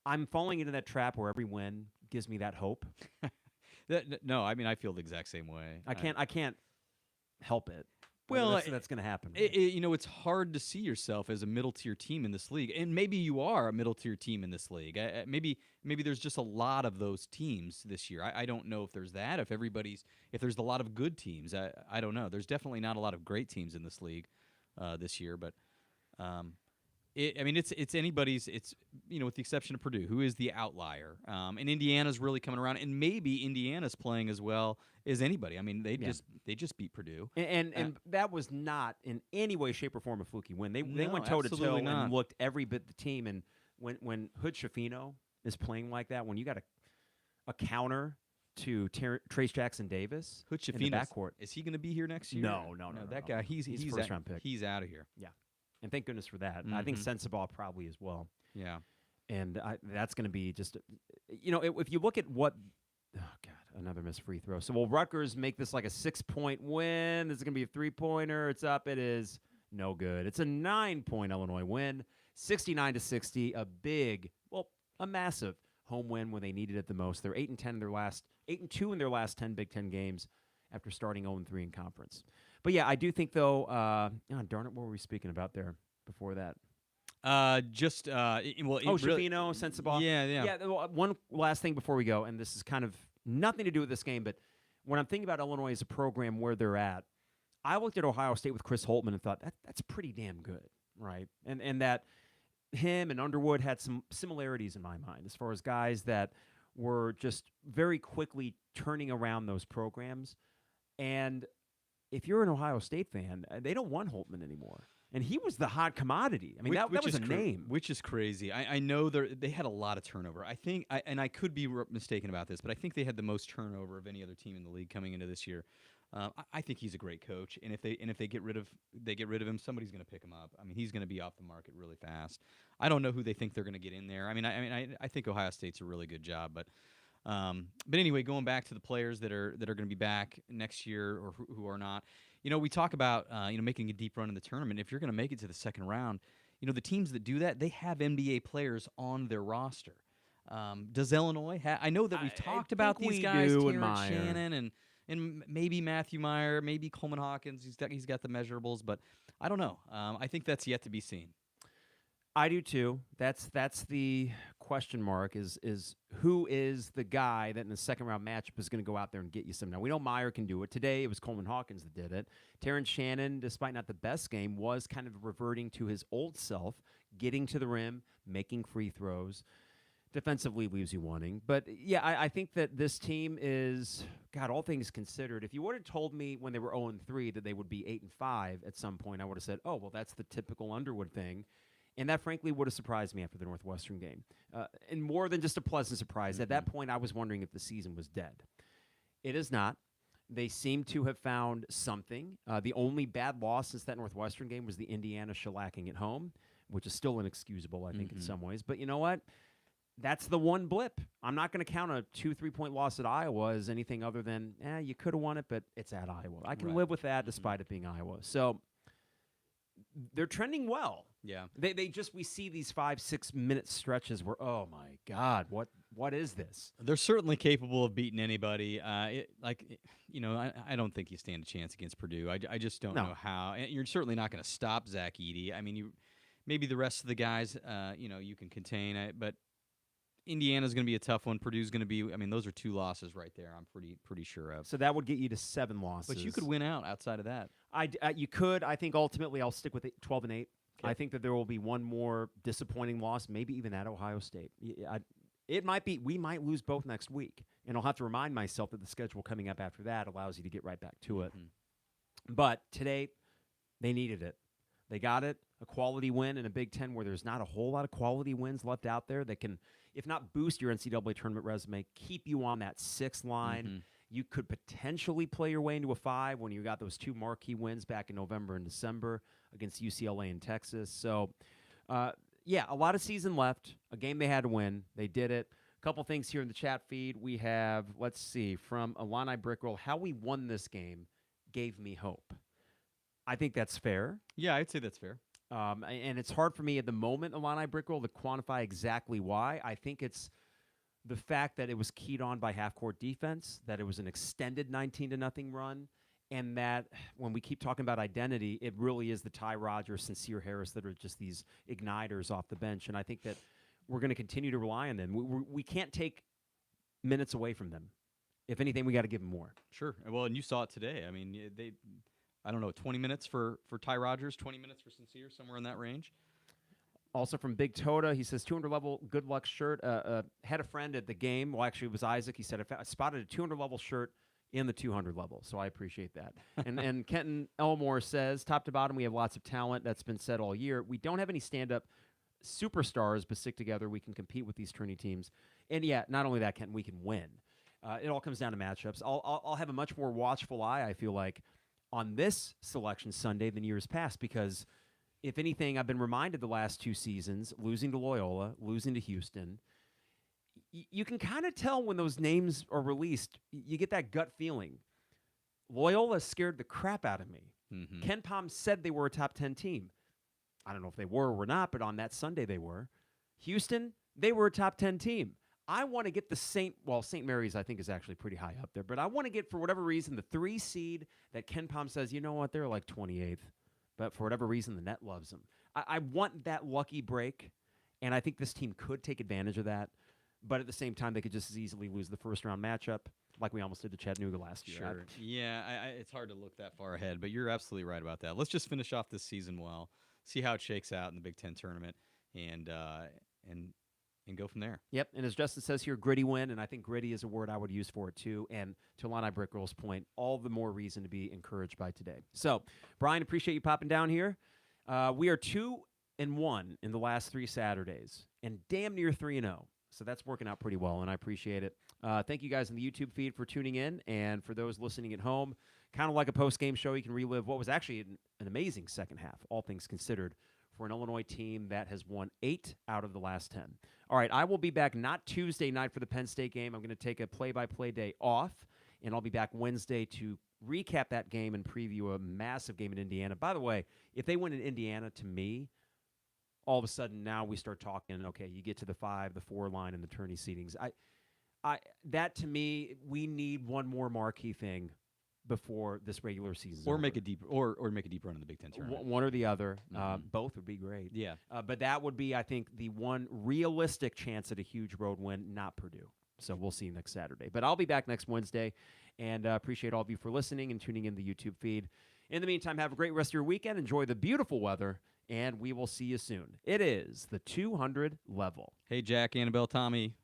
I'm falling into that trap where every win gives me that hope. No, I mean, I feel the exact same way. I can't help it. Well, that's going to happen. It's hard to see yourself as a middle-tier team in this league, and maybe you are a middle-tier team in this league. Maybe there's just a lot of those teams this year. I don't know if there's that. If there's a lot of good teams, I don't know. There's definitely not a lot of great teams in this league this year, but it's anybody's. It's with the exception of Purdue, who is the outlier, and Indiana's really coming around, and maybe Indiana's playing as well as anybody. I mean, they just beat Purdue, and that was not in any way, shape, or form a fluky win. They went toe to toe and looked every bit the team. And when Hood Schifino is playing like that, when you got a counter to Trace Jackson Davis, Hood Schifino in the backcourt, is he going to be here next year? No. That guy, he's first round pick. He's out of here. Yeah. And thank goodness for that. I think Sensabaugh probably as well. Yeah. And that's going to be just, if you look at what, oh, God, another missed free throw. So will Rutgers make this like a 6-point win? This is going to be a 3-pointer. It's up. It is no good. It's a 9-point Illinois win, 69-60, a massive home win when they needed it the most. They're 8-2 in their last 10 Big Ten games after starting 0-3 in conference. But yeah, I do think though. Darn it, what were we speaking about there before that? Schifino, Sensabaugh. Yeah. One last thing before we go, and this is kind of nothing to do with this game, but when I'm thinking about Illinois as a program where they're at, I looked at Ohio State with Chris Holtmann and thought that's pretty damn good, right? And that him and Underwood had some similarities in my mind as far as guys that were just very quickly turning around those programs. And if you're an Ohio State fan, they don't want Holtmann anymore. And he was the hot commodity. I mean, that was a name. Which is crazy. I know they had a lot of turnover. I think, and I could be mistaken about this, but I think they had the most turnover of any other team in the league coming into this year. I think he's a great coach, and if they get rid of him, somebody's going to pick him up. I mean, he's going to be off the market really fast. I don't know who they think they're going to get in there. I think Ohio State's a really good job, but anyway, going back to the players that are going to be back next year or who are not, we talk about making a deep run in the tournament. If you're going to make it to the second round, the teams that do that, they have NBA players on their roster. Does Illinois I know that we've talked about these guys, Terrence Shannon and maybe Matthew Meyer, maybe Coleman Hawkins. He's got the measurables, but I don't know. I think that's yet to be seen. I do too. That's the question mark is who is the guy that in the second round matchup is going to go out there and get you some. Now, we know Meyer can do it. Today, it was Coleman Hawkins that did it. Terrence Shannon, despite not the best game, was kind of reverting to his old self, getting to the rim, making free throws. Defensively leaves you wanting. But, yeah, I think that this team is, God, all things considered, if you would have told me when they were 0-3 that they would be 8-5 at some point, I would have said, oh, well, that's the typical Underwood thing. And that, frankly, would have surprised me after the Northwestern game. And more than just a pleasant surprise. At that point, I was wondering if the season was dead. It is not. They seem to have found something. The only bad loss since that Northwestern game was the Indiana shellacking at home, which is still inexcusable, I think, in some ways. But you know what? That's the one blip. I'm not going to count a 2-3-point loss at Iowa as anything other than, you could have won it, but it's at Iowa. I can live with that despite it being Iowa. So they're trending well. Yeah. We see these 5-6 minute stretches where, oh my God, what is this? They're certainly capable of beating anybody. I don't think you stand a chance against Purdue. I just don't know how. And you're certainly not going to stop Zach Edey. I mean, maybe the rest of the guys, you can contain it, but Indiana's going to be a tough one. Purdue's going to be. I mean, those are 2 losses right there. I'm pretty sure of. So that would get you to 7 losses. But you could win out outside of that. You could. I think ultimately I'll stick with 12-8. Okay. I think that there will be one more disappointing loss, maybe even at Ohio State. It might be. We might lose both next week, and I'll have to remind myself that the schedule coming up after that allows you to get right back to it. But today, they needed it. They got it, a quality win in a Big Ten where there's not a whole lot of quality wins left out there that can, if not boost your NCAA tournament resume, keep you on that 6th line. Mm-hmm. You could potentially play your way into a 5 when you got those 2 marquee wins back in November and December against UCLA and Texas. So, yeah, a lot of season left, a game they had to win. They did it. A couple things here in the chat feed. We have, let's see, from Illini Brickroll, how we won this game gave me hope. I think that's fair. Yeah, I'd say that's fair. And it's hard for me at the moment, Illini Brickroll, to quantify exactly why. I think it's the fact that it was keyed on by half-court defense, that it was an extended 19-0 run, and that when we keep talking about identity, it really is the Ty Rodgers, Sincere Harris that are just these igniters off the bench. And I think that we're going to continue to rely on them. We can't take minutes away from them. If anything, we got to give them more. Sure. Well, and you saw it today. I mean, I don't know, 20 minutes for Ty Rodgers, 20 minutes for Sincere, somewhere in that range. Also from Big Toda, he says 200 level good luck shirt. Had a friend at the game. Well, actually, it was Isaac. He said I spotted a 200 level shirt in the 200 level, so I appreciate that. and Kenton Elmore says, top to bottom, we have lots of talent. That's been said all year. We don't have any stand-up superstars, but stick together, we can compete with these tourney teams. And yeah, not only that, Kenton, we can win. It all comes down to matchups. I'll have a much more watchful eye, I feel like, on this selection Sunday than years past, because if anything, I've been reminded the last 2 seasons, losing to Loyola, losing to Houston, you can kind of tell when those names are released. You get that gut feeling. Loyola scared the crap out of me. Mm-hmm. Ken Pom said they were a top 10 team. I don't know if they were or were not, but on that Sunday they were. Houston, they were a top 10 team. I want to get the St. Mary's, I think, is actually pretty high up there. But I want to get, for whatever reason, the 3 seed that Ken Pom says, you know what, they're like 28th. But for whatever reason, the net loves them. I want that lucky break, and I think this team could take advantage of that. But at the same time, they could just as easily lose the first-round matchup like we almost did to Chattanooga last year. Sure. Yeah, it's hard to look that far ahead, but you're absolutely right about that. Let's just finish off this season well, see how it shakes out in the Big Ten tournament, and go from there. Yep, and as Justin says here, gritty win, and I think gritty is a word I would use for it too. And to Illini Brickroll's point, all the more reason to be encouraged by today. So, Brian, appreciate you popping down here. We are 2-1 in the last 3 Saturdays, and damn near 3-0. So that's working out pretty well, and I appreciate it. Thank you guys in the YouTube feed for tuning in, and for those listening at home, kind of like a post-game show, you can relive what was actually an amazing second half, all things considered, for an Illinois team that has won 8 out of the last 10. All right, I will be back not Tuesday night for the Penn State game. I'm going to take a play-by-play day off, and I'll be back Wednesday to recap that game and preview a massive game in Indiana. By the way, if they win in Indiana, to me, all of a sudden now we start talking, okay, you get to the 5, the 4 line, and the tourney seedings. That, to me, we need one more marquee thing before this regular season, or make a deep or make a deep run in the Big Ten tournament. One or the other. Both would be great. Yeah. But that would be, I think, the one realistic chance at a huge road win, not Purdue. So we'll see you next Saturday. But I'll be back next Wednesday, and appreciate all of you for listening and tuning in the YouTube feed. In the meantime, have a great rest of your weekend. Enjoy the beautiful weather, and we will see you soon. It is the 200 level. Hey, Jack, Annabelle, Tommy.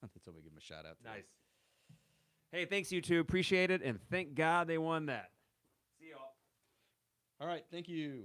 I think somebody give him a shout out. Nice. Hey, thanks, YouTube. Appreciate it, and thank God they won that. See y'all. All right, thank you.